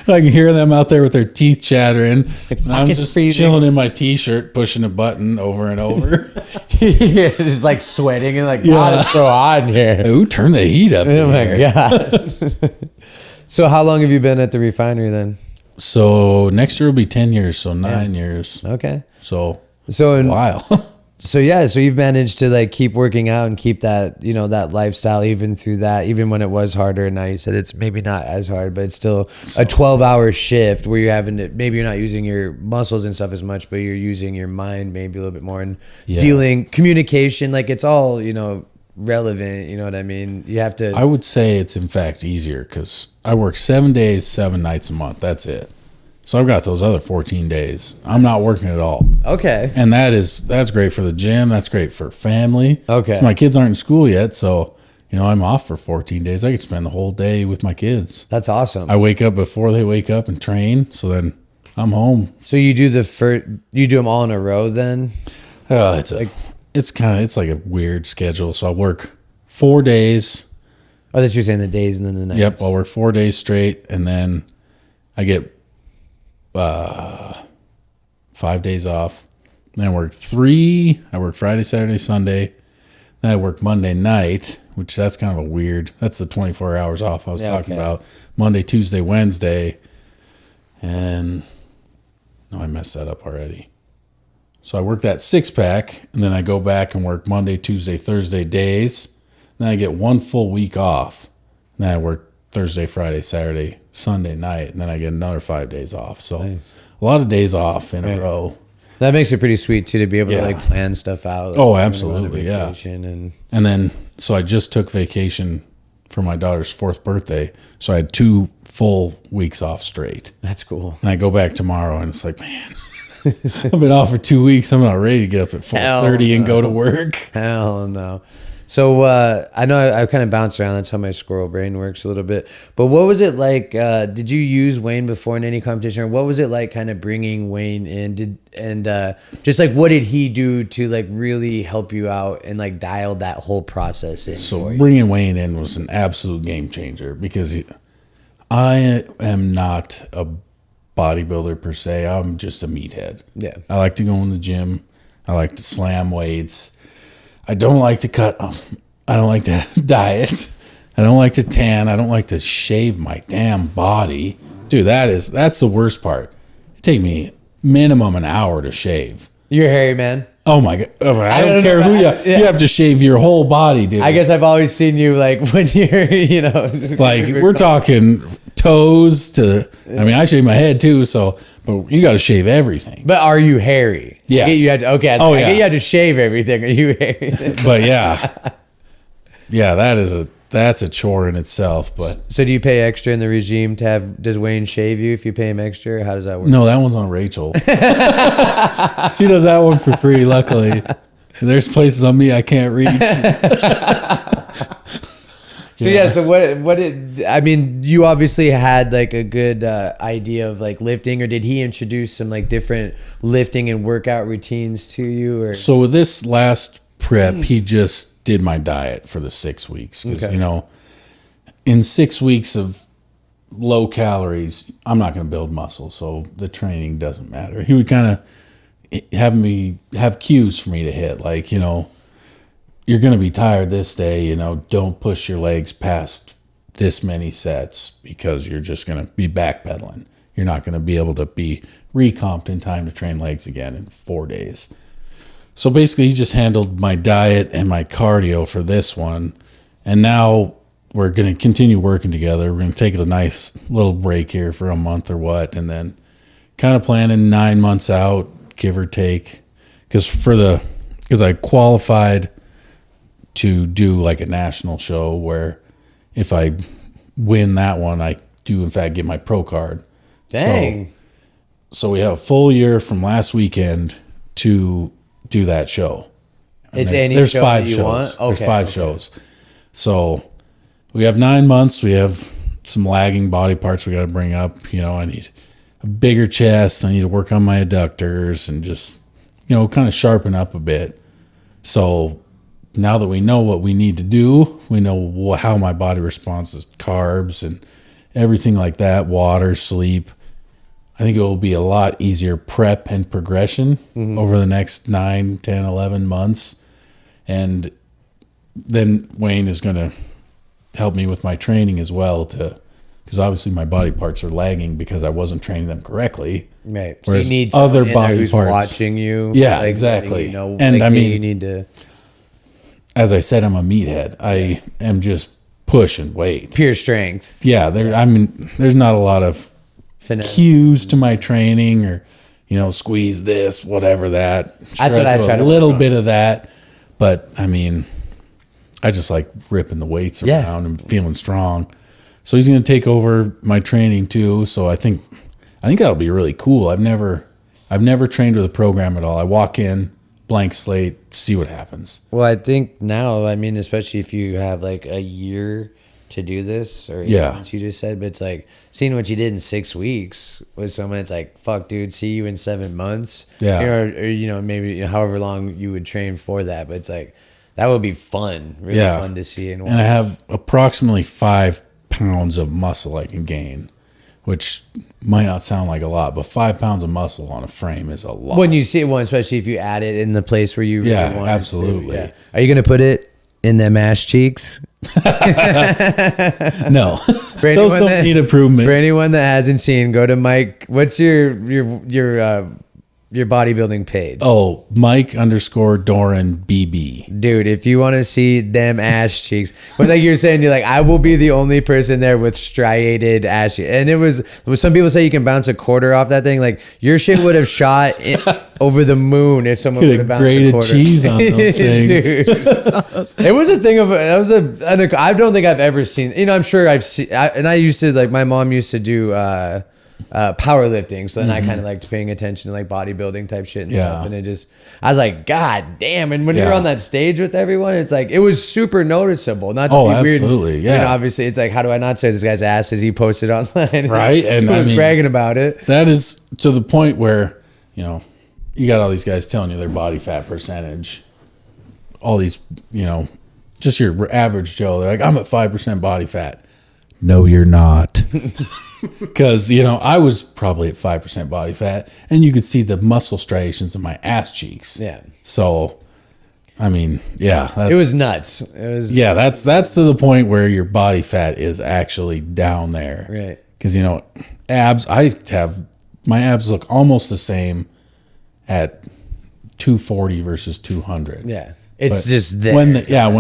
I can hear them out there with their teeth chattering. And I'm just chilling in my T-shirt, pushing a button over and over. Yeah, just like sweating and like, God, it's so hot in here. Ooh, turn the heat up. Oh my God. So how long have you been at the refinery then? So next year will be 10 years, so 9 years. Okay. So So wow. So yeah, so you've managed to like keep working out and keep that, you know, that lifestyle even through that, even when it was harder. And now you said it's maybe not as hard, but it's still a 12-hour shift where you're having to, maybe you're not using your muscles and stuff as much, but you're using your mind maybe a little bit more and dealing communication. Like it's all, you know, relevant. You know what I mean? You have to. I would say it's in fact easier because I work 7 days, 7 nights a month. That's it. So I've got those other 14 days. I'm not working at all. Okay. And that's great for the gym. That's great for family. Okay. So my kids aren't in school yet. So, you know, I'm off for 14 days. I could spend the whole day with my kids. That's awesome. I wake up before they wake up and train. So then I'm home. So you do you do them all in a row then? It's like a weird schedule. So I work 4 days. Oh, that's you're saying the days and then the nights. Yep. I'll work 4 days straight. And then I get 5 days off. Then I work 3. I work Friday, Saturday, Sunday. Then I work Monday night, which that's kind of a weird. That's the 24 hours off I was talking about. Monday, Tuesday, Wednesday. And no, I messed that up already. So I work that 6-pack, and then I go back and work Monday, Tuesday, Thursday days. Then I get 1 full week off. Then I work Thursday, Friday, Saturday, Sunday night, and then I get another 5 days off. So a lot of days off in a row. That makes it pretty sweet too to be able to like plan stuff out. Like, oh, absolutely, yeah. And then so I just took vacation for my daughter's 4th birthday, so I had 2 full weeks off straight. That's cool. And I go back tomorrow, and it's like, man, I've been off for 2 weeks. I'm not ready to get up at 4:30 and go to work. Hell no. So I know I kind of bounce around. That's how my squirrel brain works a little bit. But what was it like? Did you use Wayne before in any competition? Or what was it like kind of bringing Wayne in? Just like what did he do to like really help you out and like dial that whole process in? So bringing Wayne in was an absolute game changer because I am not a bodybuilder per se. I'm just a meathead. Yeah. I like to go in the gym. I like to slam weights. I don't like to cut. I don't like to diet. I don't like to tan. I don't like to shave my damn body. Dude, that's the worst part. It take me minimum an hour to shave. You're hairy, man. Oh my God. I don't care who you are. You have to shave your whole body, dude. I guess I've always seen you like when you're, you know. Like we're talking toes to, I mean, I shave my head too, but you got to shave everything. But are you hairy? Yes. You had to, okay. Oh, I yeah. get you had to shave everything. Are you hairy? But yeah. Yeah, that's a chore in itself. But so do you pay extra in the regime to have, does Wayne shave you if you pay him extra? Or how does that work? No, that one's on Rachel. She does that one for free, luckily. There's places on me I can't reach. So I mean, you obviously had like a good idea of like lifting, or did he introduce some like different lifting and workout routines to you? Or so with this last prep, he just did my diet for the 6 weeks. Because, you know, in 6 weeks of low calories, I'm not going to build muscle. So the training doesn't matter. He would kind of have cues for me to hit. Like, you know, you're going to be tired this day, you know, don't push your legs past this many sets because you're just going to be backpedaling. You're not going to be able to be recomped in time to train legs again in 4 days. So basically, he just handled my diet and my cardio for this one. And now we're going to continue working together. We're going to take a nice little break here for a month or what, and then kind of planning 9 months out, give or take. Because I qualified to do like a national show where if I win that one, I do in fact get my pro card. Dang. So we have a full year from last weekend to do that show. It's there's show 5 that you shows. want? There's 5 shows. So we have 9 months. We have some lagging body parts we got to bring up. You know, I need a bigger chest. I need to work on my adductors and just, you know, kind of sharpen up a bit. So now that we know what we need to do, we know how my body responds to carbs and everything like that, water, sleep. I think it will be a lot easier prep and progression over the next 9, 10, 11 months. And then Wayne is going to help me with my training as well to because obviously my body parts are lagging because I wasn't training them correctly. Right. So Whereas you need other someone in there body who's parts watching you. Yeah, like, exactly. You know, And like, I hey, mean, you need to as I said, I'm a meathead. I am just pushing weight. pure strength. Yeah, there's not a lot of Finesse. cues to my training or, squeeze this, whatever that. That's what I try to a little work on. bit of that, but I mean, I just like ripping the weights Yeah. around and feeling strong. So he's going to take over my training too. So I think that'll be really cool. I've never trained with a program at all. I walk in, blank slate, see what happens. Well, I think now, I mean, especially if you have like a year to do this, or what you just said, but it's like seeing what you did in 6 weeks with someone. It's like, fuck, dude, see you in 7 months. Yeah. Or maybe however long you would train for that. But it's like that would be fun, really fun to see and watch. And I have approximately 5 pounds of muscle I can gain, which might not sound like a lot, but 5 pounds of muscle on a frame is a lot. When you see one, especially if you add it in the place where you really want it to. absolutely. Yeah. Are you gonna put it in them ass cheeks? No, For those anyone don't need improvement. For anyone that hasn't seen, go to Mike. What's your bodybuilding page? Oh, Mike_Doran BB. Dude, if you want to see them ass cheeks, but like you're saying, you're like, I will be the only person there with striated ass cheeks. And it was some people say you can bounce a quarter off that thing. Like your shit would have shot over the moon if someone would have bounced a Grated quarter. cheese on those things. Dude. It was a thing of I don't think I've ever seen. I'm sure I've seen. And I used to like my mom used to do. Powerlifting, so then I kind of liked paying attention to like bodybuilding type shit and stuff, and I was like, God damn! And when you're on that stage with everyone, it's like it was super noticeable. Not to be weird, absolutely, yeah. Obviously, it's like, how do I not say this guy's ass as he posted online, Right? And he was bragging about it. That is to the point where you got all these guys telling you their body fat percentage. All these, just your average Joe. They're like, I'm at 5% body fat. No, you're not. Because, I was probably at 5% body fat, and you could see the muscle striations in my ass cheeks. Yeah. So, I mean, It was nuts. It was that's to the point where your body fat is actually down there. right. Because, abs, my abs look almost the same at 240 versus 200. Yeah. It's But just there. when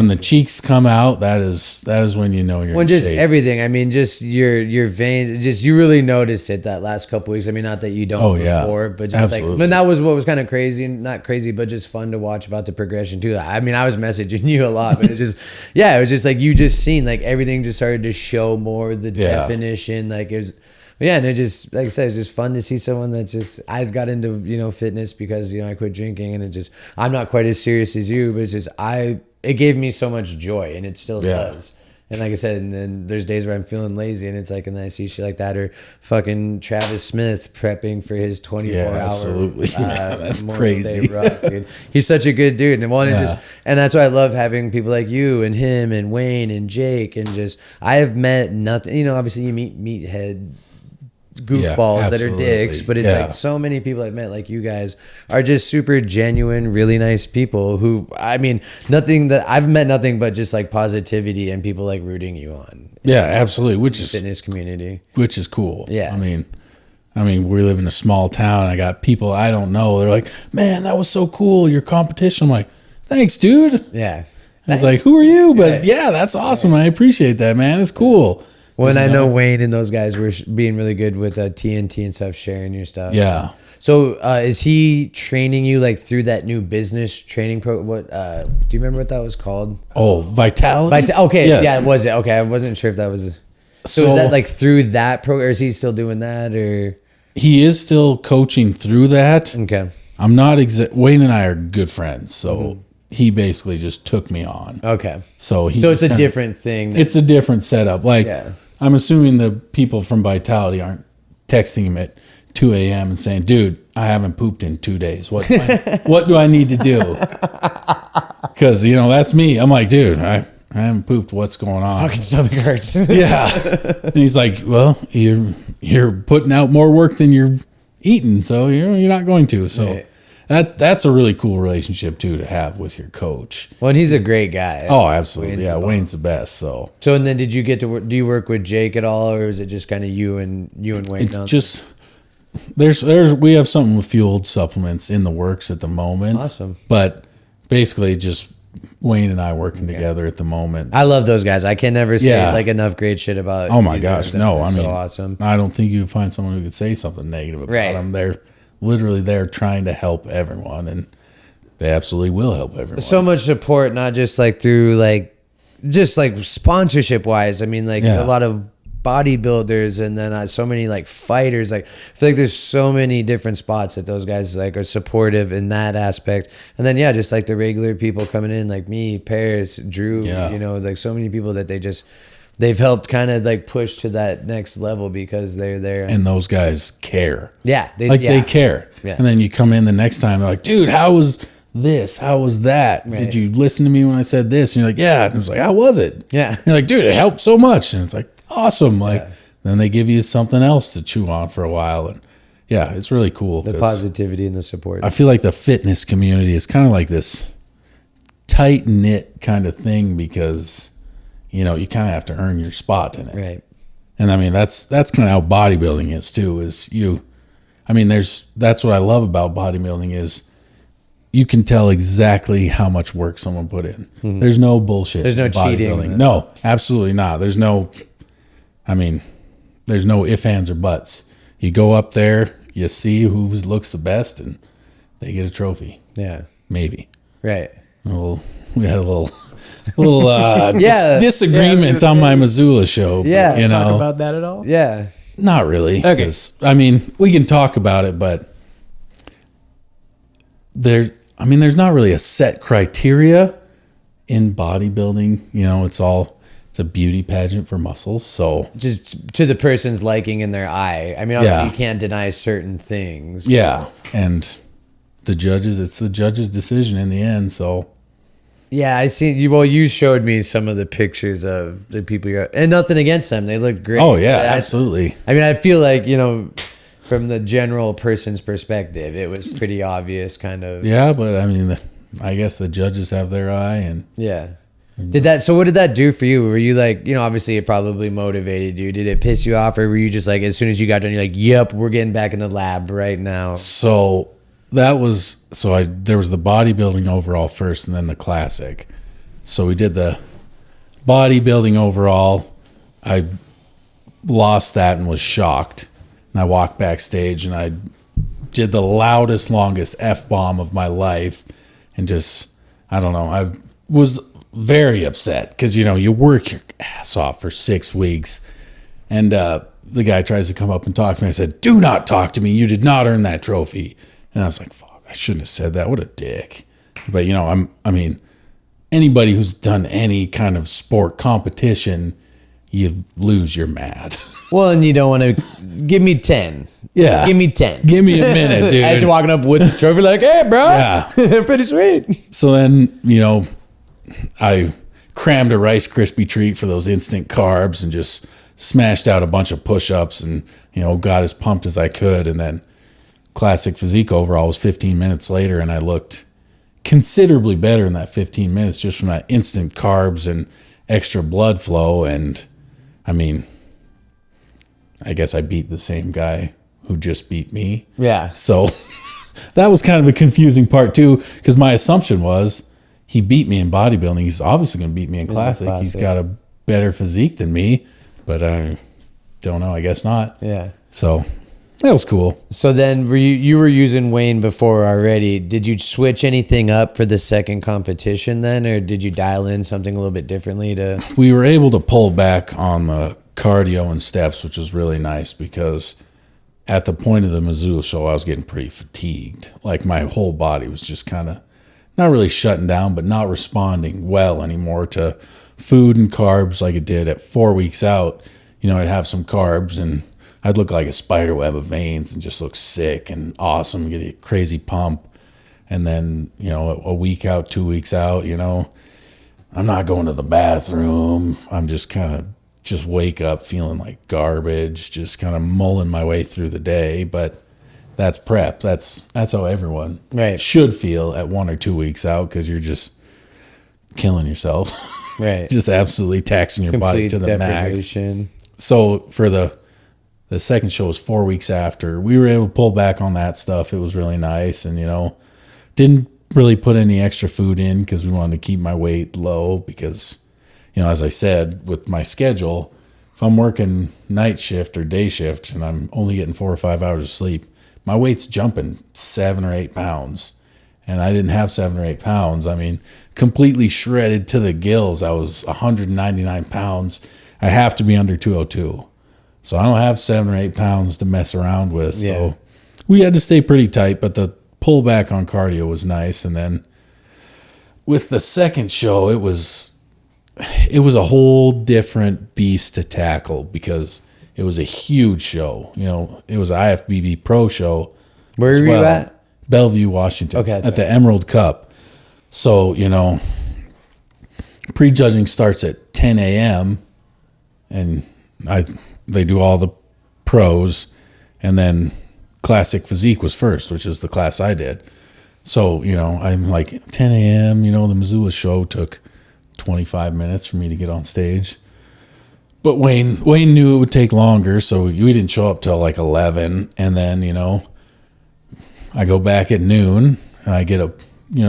the cheeks come out, that is when you know you're When in just shape. everything. I mean, just your veins. Just you really noticed it that last couple weeks. I mean, not that you don't before, but just Absolutely. but that was what was kind of crazy. Not crazy, but just fun to watch about the progression too. I mean, I was messaging you a lot, but it's just it was just like you just seen like everything just started to show more the definition. Like it was. Yeah, and it just, like I said, it's just fun to see someone that's just, I got into, fitness because, I quit drinking, and it just, I'm not quite as serious as you, but it's just, it gave me so much joy, and it still does. And like I said, and then there's days where I'm feeling lazy, and it's like, and then I see shit like that, or fucking Travis Smith prepping for his 24-hour absolutely. That's Memorial crazy. Day run, dude. He's such a good dude, and and that's why I love having people like you and him and Wayne and Jake, and just, I have met nothing, obviously you meet meathead goofballs that are dicks, but it's like so many people I've met like you guys are just super genuine, really nice people who, I mean, I've met nothing but just like positivity and people like rooting you on. Yeah, absolutely. Which is fitness community. Which is cool. Yeah. I mean, we live in a small town. I got people I don't know. They're like, man, that was so cool. Your competition. I'm like, thanks, dude. Yeah. I was like, who are you? But yeah, that's awesome. I appreciate that, man. It's cool. When I know Wayne and those guys were being really good with TNT and stuff, sharing your stuff. Yeah. So is he training you like through that new business training program? What do you remember what that was called? Oh, Vitality. Okay, Yes. yeah, was it? Okay, I wasn't sure if that was. So is that like through that program? Or is he still doing that, or he is still coaching through that? Okay. I'm not Wayne and I are good friends, so he basically just took me on. Okay. So it's a different thing. It's a different setup. Like I'm assuming the people from Vitality aren't texting him at 2 a.m. and saying, dude, I haven't pooped in 2 days. What do I need to do? Because, that's me. I'm like, dude, I haven't pooped. What's going on? Fucking stomach hurts. Yeah. And he's like, well, you're putting out more work than you're eating, so you're not going to. So, that's a really cool relationship too to have with your coach. Well, and he's a great guy. Oh, absolutely. Wayne's Yeah, the Wayne's the best. So and then did you get to work, do you work with Jake at all, or is it just kind of you and Wayne? it just there's we have something with fueled supplements in the works at the moment. Awesome. But basically just Wayne and I working together at the moment. I love those guys. I can never say Yeah. like enough great shit about. Oh my either gosh, of them. no! They're I so mean, awesome. I don't think you can find someone who could say something negative about Right. them. They're literally there trying to help everyone, and they absolutely will help everyone. So much support, not just like through like, just like sponsorship wise. I mean, like Yeah. a lot of bodybuilders, and then so many like fighters. Like I feel like there's so many different spots that those guys like are supportive in that aspect. And then yeah, just like the regular people coming in, like me, Paris, Drew. Yeah. You know, like so many people that they've helped kind of like push to that next level because they're there. And those guys care. Yeah, They care. Yeah. And then you come in the next time, they're like, dude, how was this? How was that? Right. Did you listen to me when I said this? And you're like, yeah. And it was like, how was it? Yeah. And you're like, dude, it helped so much. And it's like, awesome. Like, then they give you something else to chew on for a while. And yeah, it's really cool. The 'cause positivity and the support. I feel like the fitness community is kind of like this tight knit kind of thing because, you know, you kind of have to earn your spot in it. Right. And I mean, that's kind of how bodybuilding is too, that's what I love about bodybuilding is you can tell exactly how much work someone put in. Mm-hmm. There's no bullshit. There's no in bodybuilding. cheating. No, absolutely not. There's no ifs, ands, or buts. You go up there, you see who looks the best, and they get a trophy. Yeah. Maybe. Right. We had a little Yeah. disagreement on my Missoula show. but, Yeah. you Talk know, about that at all? Yeah. not really. Okay. 'Cause, I mean, we can talk about it, but there's not really a set criteria in bodybuilding. You know, it's a beauty pageant for muscles. So Just to the person's liking in their eye. I mean, obviously Yeah. you can't deny certain things. yeah, and it's the judge's decision in the end. So Yeah, I see you. Well, you showed me some of the pictures of the people you're, and nothing against them. They looked great. oh yeah, absolutely. I mean, I feel like, you know, from the general person's perspective, it was pretty obvious kind of. Yeah, but I mean, I guess the judges have their eye, and Yeah. So what did that do for you? Were you like, you know, obviously it probably motivated you. Did it piss you off, or were you just like, as soon as you got done, you're like, yep, we're getting back in the lab right now? so there was the bodybuilding overall first, and then the classic. So we did the bodybuilding overall. I lost that and was shocked. And I walked backstage and I did the loudest, longest F-bomb of my life. And just, I don't know, I was very upset because, you know, you work your ass off for 6 weeks. And the guy tries to come up and talk to me. I said, do not talk to me. You did not earn that trophy. And I was like, fuck, I shouldn't have said that. What a dick. But, you know, anybody who's done any kind of sport competition, you lose, you're mad. Well, and you don't want to give me 10. Yeah. Give me 10. Give me a minute, dude. As you're walking up with the trophy, like, hey, bro. Yeah. Pretty sweet. So then, you know, I crammed a Rice Krispie treat for those instant carbs and just smashed out a bunch of push-ups and, you know, got as pumped as I could. And then classic physique overall was 15 minutes later, and I looked considerably better in that 15 minutes just from that instant carbs and extra blood flow. And I mean, I guess I beat the same guy who just beat me. Yeah. So that was kind of a confusing part too, because my assumption was he beat me in bodybuilding. He's obviously going to beat me in classic. He's got a better physique than me, but I don't know. I guess not. Yeah. So that was cool. So then you were using Wayne before already. Did you switch anything up for the second competition then, or did you dial in something a little bit differently to? We were able to pull back on the cardio and steps, which was really nice because at the point of the Missoula show, I was getting pretty fatigued. Like my whole body was just kind of not really shutting down, but not responding well anymore to food and carbs like it did at 4 weeks out. You know, I'd have some carbs and I'd look like a spider web of veins and just look sick and awesome, get a crazy pump. And then, you know, a week out, 2 weeks out, you know, I'm not going to the bathroom. I'm just kind of wake up feeling like garbage, just kind of mulling my way through the day. But that's prep. That's how everyone should feel at 1 or 2 weeks out, because you're just killing yourself. Right. Just absolutely taxing your body to the max. So for the second show was 4 weeks after. We were able to pull back on that stuff. It was really nice, and didn't really put any extra food in because we wanted to keep my weight low, because as I said, with my schedule, if I'm working night shift or day shift and I'm only getting 4 or 5 hours of sleep, my weight's jumping 7 or 8 pounds. And I didn't have 7 or 8 pounds. I mean, completely shredded to the gills. I was 199 pounds. I have to be under 202. So I don't have 7 or 8 pounds to mess around with. Yeah. So we had to stay pretty tight, but the pullback on cardio was nice. And then with the second show, it was a whole different beast to tackle, because it was a huge show. It was an IFBB Pro show. Where were you at? Bellevue, Washington, okay, at the Emerald Cup. So, prejudging starts at 10 a.m. and they do all the pros, and then classic physique was first, which is the class I did. So, I'm like 10 a.m., the Missoula show took 25 minutes for me to get on stage. But Wayne knew it would take longer, so we didn't show up till like 11, and then, I go back at noon, and I get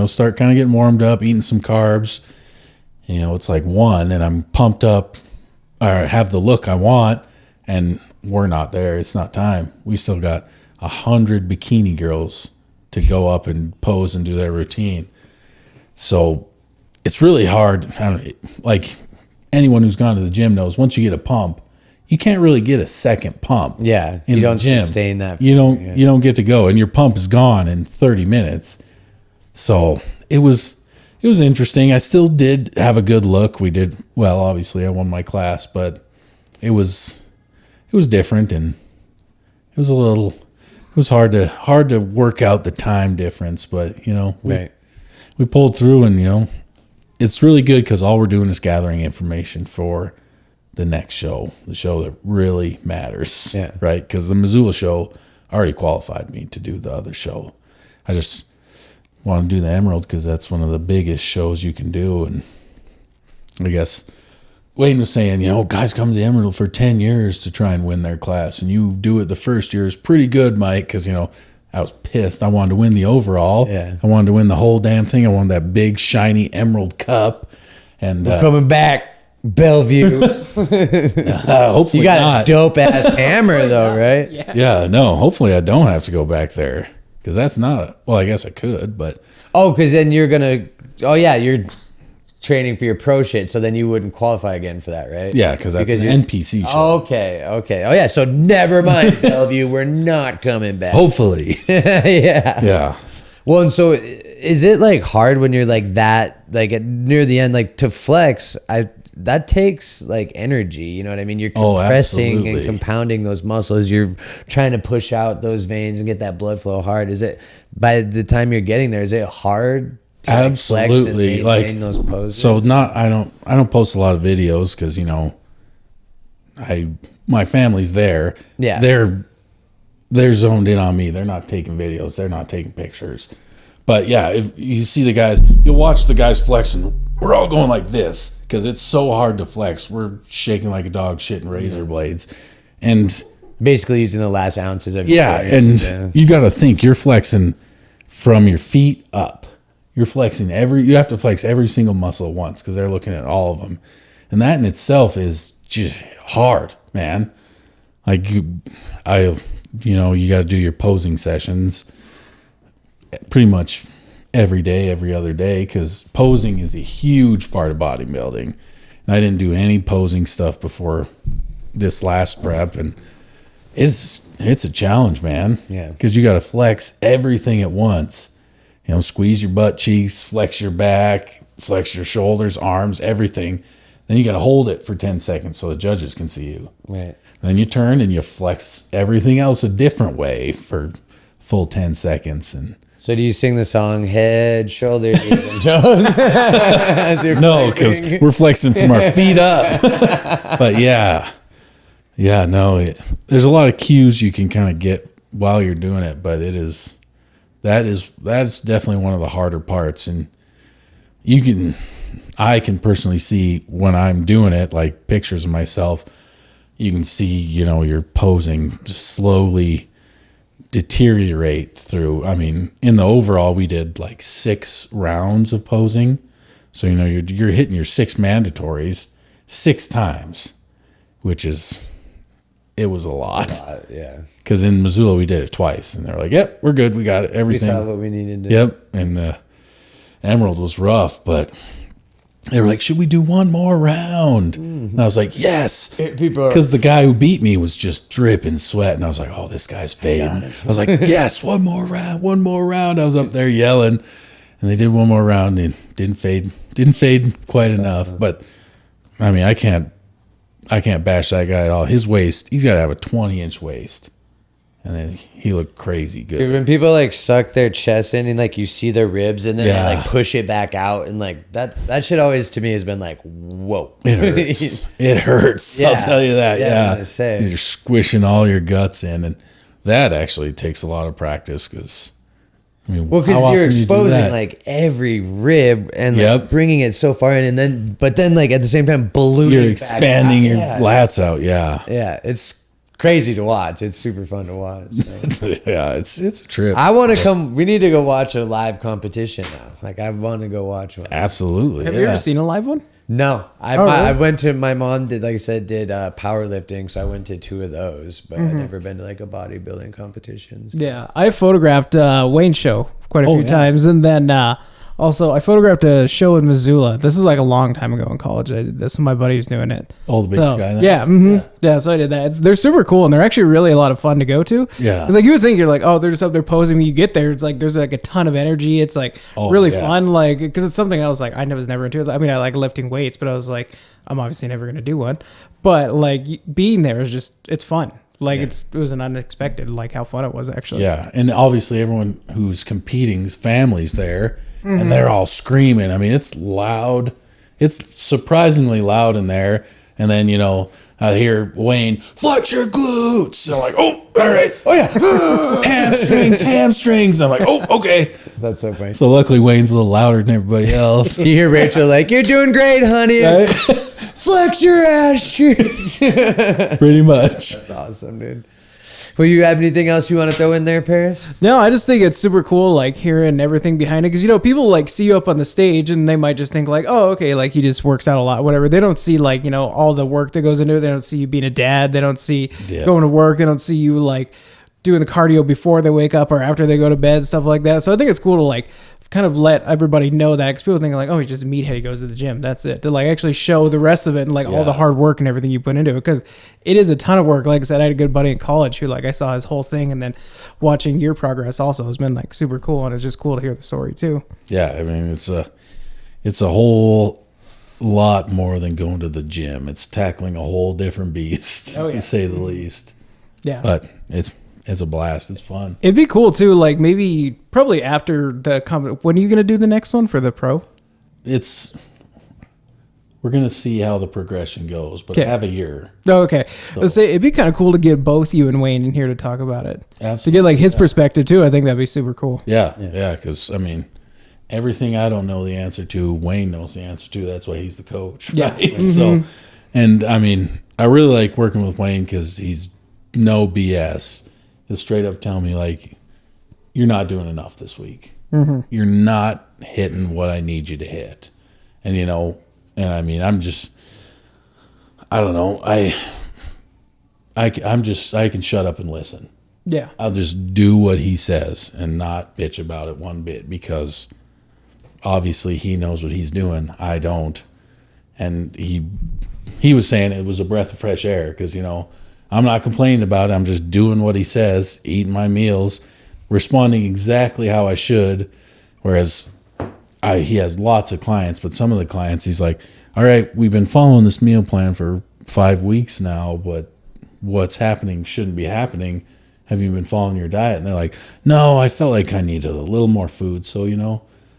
start kind of getting warmed up, eating some carbs. It's like 1, and I'm pumped up, or have the look I want, and we're not there. It's not time. We still got 100 bikini girls to go up and pose and do their routine. So it's really hard. Like anyone who's gone to the gym knows, once you get a pump, you can't really get a second pump. Yeah, you don't gym. sustain that. You don't get to go, and your pump is gone in 30 minutes. So it was interesting. I still did have a good look. We did well. Obviously, I won my class, but it was different, and it was hard to work out the time difference. But we pulled through, and it's really good, because all we're doing is gathering information for the next show, the show that really matters, right? Because the Missoula show already qualified me to do the other show. I just want to do the Emerald because that's one of the biggest shows you can do. And I guess Wayne was saying, guys come to the Emerald for 10 years to try and win their class, and you do it the first year is pretty good, Mike, because, I was pissed. I wanted to win the overall. Yeah. I wanted to win the whole damn thing. I wanted that big, shiny Emerald Cup. And we're coming back. Bellevue. Hopefully you got not. a dope ass hammer though, right? Yeah, no. Hopefully I don't have to go back there, because that's not. I guess I could, but because then you're you're training for your pro shit, so then you wouldn't qualify again for that, right? Yeah, because that's an NPC show. Okay. Oh yeah, so never mind, Bellevue. We're not coming back. Hopefully. Yeah. Well, and so is it like hard when you're like that, like near the end, like to flex? That takes like energy, you know what I mean? You're compressing and compounding those muscles. You're trying to push out those veins and get that blood flow hard. Is it, by the time you're getting there, is it hard to absolutely flex and maintain those poses? So I don't post a lot of videos because my family's there. Yeah, they're zoned in on me. They're not taking videos. They're not taking pictures. But yeah, if you see the guys, you'll watch the guys flexing. We're all going like this because it's so hard to flex. We're shaking like a dog shitting razor blades, and basically using the last ounces of you got to think you're flexing from your feet up. You're flexing you have to flex every single muscle at once because they're looking at all of them, and that in itself is just hard, man. Like you got to do your posing sessions pretty much every day, every other day, because posing is a huge part of bodybuilding. And I didn't do any posing stuff before this last prep, and it's a challenge, man. Yeah, because you got to flex everything at once. Squeeze your butt cheeks, flex your back, flex your shoulders, arms, everything. Then you got to hold it for 10 seconds so the judges can see you. Right. Then you turn and you flex everything else a different way for full 10 seconds. And so do you sing the song Head, Shoulders, Knees, and Toes? No, because we're flexing from our feet up. But yeah, no. There's a lot of cues you can kind of get while you're doing it, but that's definitely one of the harder parts. And I can personally see when I'm doing it, like pictures of myself, you can see, you're posing just slowly deteriorate through. I mean, in the overall, we did like 6 rounds of posing. So, you're hitting your 6 mandatories 6 times, which it was a lot. Yeah. Because in Missoula, we did it twice. And they're like, yep, we're good. We got it. Everything. We saw what we needed to. Yep. And Emerald was rough, but they were like, should we do one more round? Mm-hmm. And I was like, yes. Because the guy who beat me was just dripping sweat. And I was like, oh, this guy's fading. I was like, yes, one more round. I was up there yelling. And they did one more round and didn't fade quite enough. But, I mean, I can't bash that guy at all. His waist, he's got to have a 20-inch waist. And then he looked crazy good. Dude, when people like suck their chest in and like you see their ribs and then they like push it back out and like that shit always to me has been like, whoa. It hurts. I'll tell you that. Yeah. You're squishing all your guts in, and that actually takes a lot of practice because because you're exposing like every rib and like bringing it so far in, but then like at the same time ballooning. You're expanding your lats out. Yeah. Yeah. It's crazy to watch. It's super fun to watch. So. It's a trip. I want to come. We need to go watch a live competition now. Like I want to go watch one. Absolutely. Have you ever seen a live one? No, I went to, my mom did, like I said, did powerlifting, so I went to 2 of those, but I've never been to like a bodybuilding competition. So. Yeah, I photographed Wayne's show quite a few times, and then also I photographed a show in Missoula. This is like a long time ago in college. I did this, and my buddy was doing it. Oh, the big sky. Yeah, so I did that. They're super cool, and they're actually really a lot of fun to go to. Yeah, it's like you would think you're like, oh, they're just up there posing. When you get there, it's like there's like a ton of energy. It's like really fun, like because it's something else. Like I was never into it. I mean, I like lifting weights, but I was like, I'm obviously never gonna do one. But like being there is just it's fun. Like it was an unexpected, like how fun it was actually. Yeah, and obviously everyone who's competing's family's there, and they're all screaming. I mean, it's loud. It's surprisingly loud in there. And then I hear Wayne flex your glutes. And I'm like, oh, all right, oh yeah, hamstrings. I'm like, oh, okay. That's so funny. So luckily Wayne's a little louder than everybody else. You hear Rachel like, you're doing great, honey. Right? Flex your ass cheeks. Pretty much. That's awesome, dude. Well, you have anything else you want to throw in there, Paris? No, I just think it's super cool, like hearing everything behind it. Because people like see you up on the stage, and they might just think like, oh, okay, like he just works out a lot, whatever. They don't see like all the work that goes into it. They don't see you being a dad. They don't see going to work. They don't see you like doing the cardio before they wake up or after they go to bed, stuff like that. So I think it's cool to like kind of let everybody know that, because people think like, oh, he's just a meathead, he goes to the gym, that's it. To like actually show the rest of it and like all the hard work and everything you put into it, because it is a ton of work. Like I said, I had a good buddy in college who like I saw his whole thing, and then watching your progress also has been like super cool, and it's just cool to hear the story too. Yeah, I mean it's a whole lot more than going to the gym. It's tackling a whole different beast, to say the least. Yeah, but it's a blast. It's fun. It'd be cool too. Like maybe probably after the when are you going to do the next one for the pro? We're going to see how the progression goes, but I have a year. Oh, okay. So. Let's say it'd be kind of cool to get both you and Wayne in here to talk about it. Absolutely. To get like his perspective too. I think that'd be super cool. Yeah. Because I mean, everything I don't know the answer to, Wayne knows the answer to. That's why he's the coach. Right? Yeah. Mm-hmm. So, and I mean, I really like working with Wayne because he's no BS. He'll straight up tell me like, you're not doing enough this week. Mm-hmm. You're not hitting what I need you to hit. And and I mean, I'm just, I don't know. I can shut up and listen. Yeah. I'll just do what he says and not bitch about it one bit, because obviously he knows what he's doing. I don't. And he was saying it was a breath of fresh air, because, I'm not complaining about it. I'm just doing what he says, eating my meals, responding exactly how I should. Whereas he has lots of clients, but some of the clients, he's like, all right, we've been following this meal plan for 5 weeks now, but what's happening shouldn't be happening. Have you been following your diet? And they're like, no, I felt like I needed a little more food. So,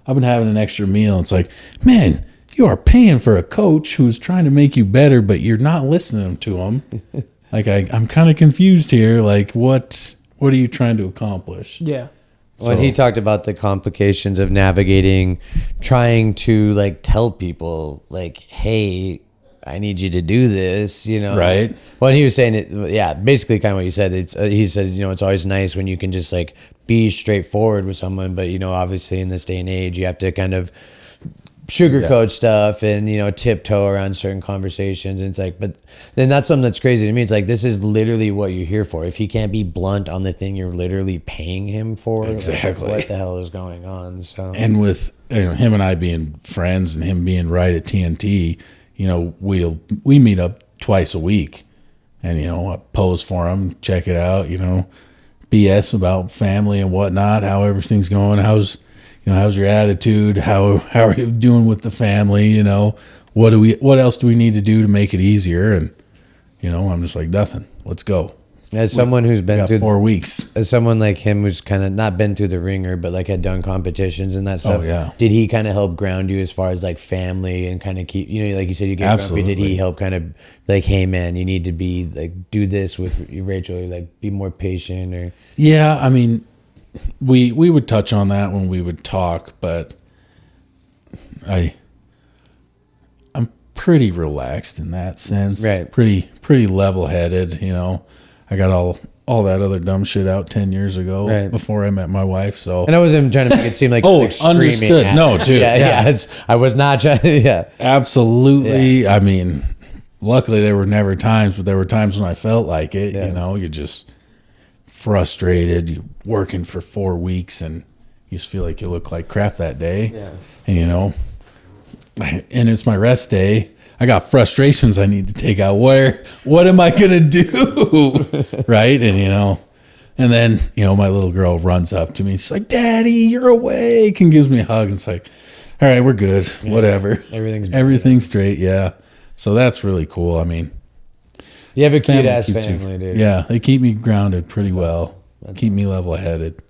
I've been having an extra meal. It's like, man, you are paying for a coach who's trying to make you better, but you're not listening to him. Like, I'm kind of confused here. Like, what What are you trying to accomplish? Yeah. When he talked about the complications of navigating, trying to like tell people like, hey, I need you to do this, you know. Right. When he was saying it, yeah, basically kind of what you said. It's he said, you know, it's always nice when you can just like be straightforward with someone, but you know, obviously in this day and age, you have to kind of sugarcoat stuff and, you know, tiptoe around certain conversations. And it's like, but then that's something that's crazy to me. It's like, this is literally what you're here for. If he can't be blunt on the thing you're literally paying him for, exactly, like, what the hell is going on? So, and with him and I being friends and him being right at TNT, you know, we meet up twice a week, and you know, I pose for him, check it out, you know, BS about family and whatnot, how everything's going, how's your attitude, how are you doing with the family, you know, what else do we need to do to make it easier? And you know, I'm just like, nothing, let's go. As someone who's been through 4 weeks, as someone like him who's kind of not been through the ringer, but like had done competitions and that stuff. Oh, yeah. Did he kind of help ground you as far as like family and kind of keep, you know, like you said, you get grumpy. Did he help kind of like, hey man, you need to be like, do this with Rachel, or like be more patient, or? Yeah, I mean, we would touch on that when we would talk, but I'm pretty relaxed in that sense. Right. Pretty level-headed, you know. I got all that other dumb shit out 10 years ago before I met my wife. So, and I wasn't trying to make it seem like understood. No, dude. Yeah. I was not trying. Yeah, absolutely. Yeah. I mean, luckily there were never times, but there were times when I felt like it. Yeah. You know, you're just frustrated. You're working for 4 weeks and you just feel like you look like crap that day. Yeah, and you know, and it's my rest day. I got frustrations I need to take out. What am I gonna do? Right? And you know, and then, you know, my little girl runs up to me. She's like, "Daddy, you're awake," and gives me a hug. And it's like, all right, we're good. Yeah. Whatever. Everything's straight. Yeah. So that's really cool. I mean, you have a cute ass family, dude. Yeah, they keep me grounded pretty well. Keep me level headed.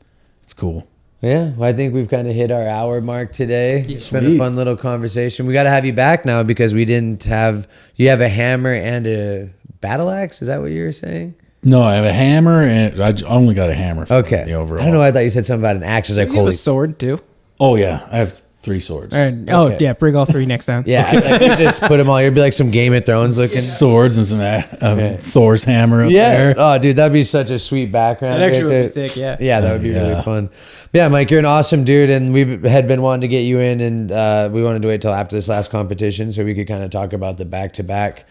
It's cool. Yeah, well, I think we've kind of hit our hour mark today. It's been a fun little conversation. We got to have you back now because we didn't have. You have a hammer and a battle axe. Is that what you were saying? No, I have a hammer and I only got a hammer. For the overall. I don't know. I thought you said something about an axe. I was like, holy. You have a sword too? Oh yeah, I have 3 swords. All right. Oh yeah, bring all 3 next time. Yeah, like you just put them all. You'd be like some Game of Thrones looking swords and some Thor's hammer up there. Oh, dude, that'd be such a sweet background. That actually would be sick. Yeah. Yeah, that would be really fun. But yeah, Mike, you're an awesome dude, and we had been wanting to get you in, and we wanted to wait till after this last competition so we could kind of talk about the back-to-back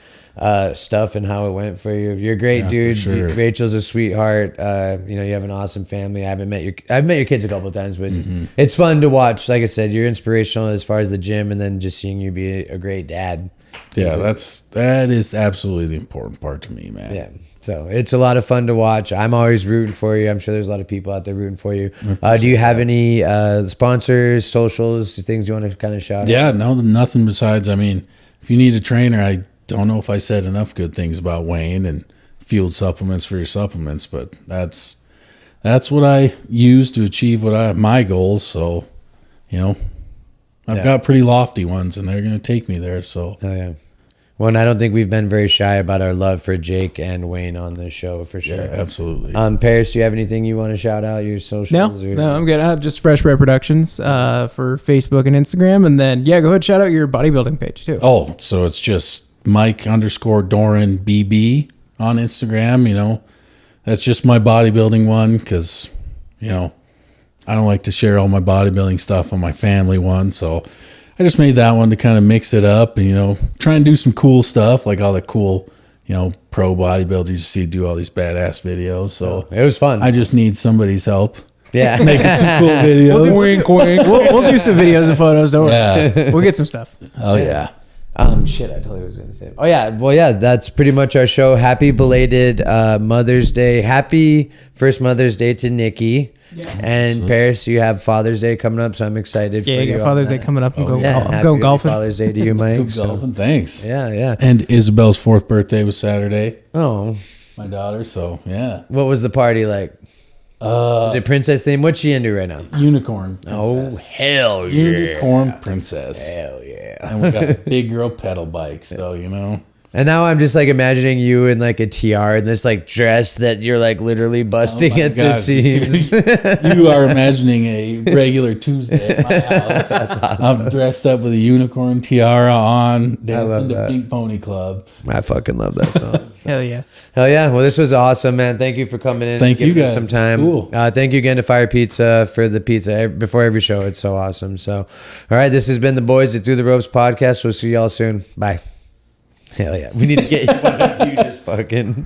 stuff and how it went for you. You're a great dude. Sure. Rachel's a sweetheart. You know, you have an awesome family. I've met your kids a couple of times, but it's fun to watch. Like I said, you're inspirational as far as the gym, and then just seeing you be a great dad. Yeah, that is absolutely the important part to me, man. Yeah. So it's a lot of fun to watch. I'm always rooting for you. I'm sure there's a lot of people out there rooting for you. Do you have any sponsors, socials, things you want to kind of shout out? Yeah, no, nothing besides, I mean, if you need a trainer, I don't know if I said enough good things about Wayne and Field Supplements for your supplements, but that's what I use to achieve my goals. So, you know, I've got pretty lofty ones, and they're going to take me there. So, oh yeah. Well, and I don't think we've been very shy about our love for Jake and Wayne on this show for sure. Yeah, absolutely. Paris, do you have anything you want to shout out? Your socials? No, I'm good. I have just Fresh Bread Productions for Facebook and Instagram, and then go ahead, shout out your bodybuilding page too. Oh, so it's just Mike_Doran BB on Instagram. You know, that's just my bodybuilding one because, you know, I don't like to share all my bodybuilding stuff on my family one, so I just made that one to kind of mix it up and, you know, try and do some cool stuff, like all the cool, you know, pro bodybuilders you see do all these badass videos. So it was fun. I just need somebody's help. Yeah. Making some cool videos. Wink, wink. We'll do some videos and photos. Don't worry. Yeah. We'll get some stuff. Oh, yeah. Shit, I totally was going to say. Oh, yeah. Well, yeah, that's pretty much our show. Happy belated Mother's Day. Happy first Mother's Day to Nikki. Yeah. And Paris, you have Father's Day coming up, so I'm excited for you. Yeah, you got Father's Day coming up. I'm going golfing. Father's Day to you, Mike. Golfing, thanks. Yeah. And Isabel's 4th birthday was Saturday. Oh. My daughter, so yeah. What was the party like? Was it princess theme? What's she into right now? Unicorn princess. Oh, hell yeah. Unicorn princess. Hell yeah. And we got a big girl pedal bike, so, you know. And now I'm just like imagining you in like a TR and this like dress that you're like literally busting at the gosh. seams. You are imagining a regular Tuesday at my house. That's awesome. I'm dressed up with a unicorn tiara on, dancing to that. Pink Pony Club. I fucking love that song. Hell yeah. Hell yeah. Well, this was awesome, man. Thank you for coming in. Thank you giving us guys. some time. Cool. Thank you again to Fire Pizza for the pizza before every show. It's so awesome. So, all right, this has been the Boys that Through the Ropes podcast. We'll see y'all soon. Bye. Hell yeah. We need to get you one of you just fucking...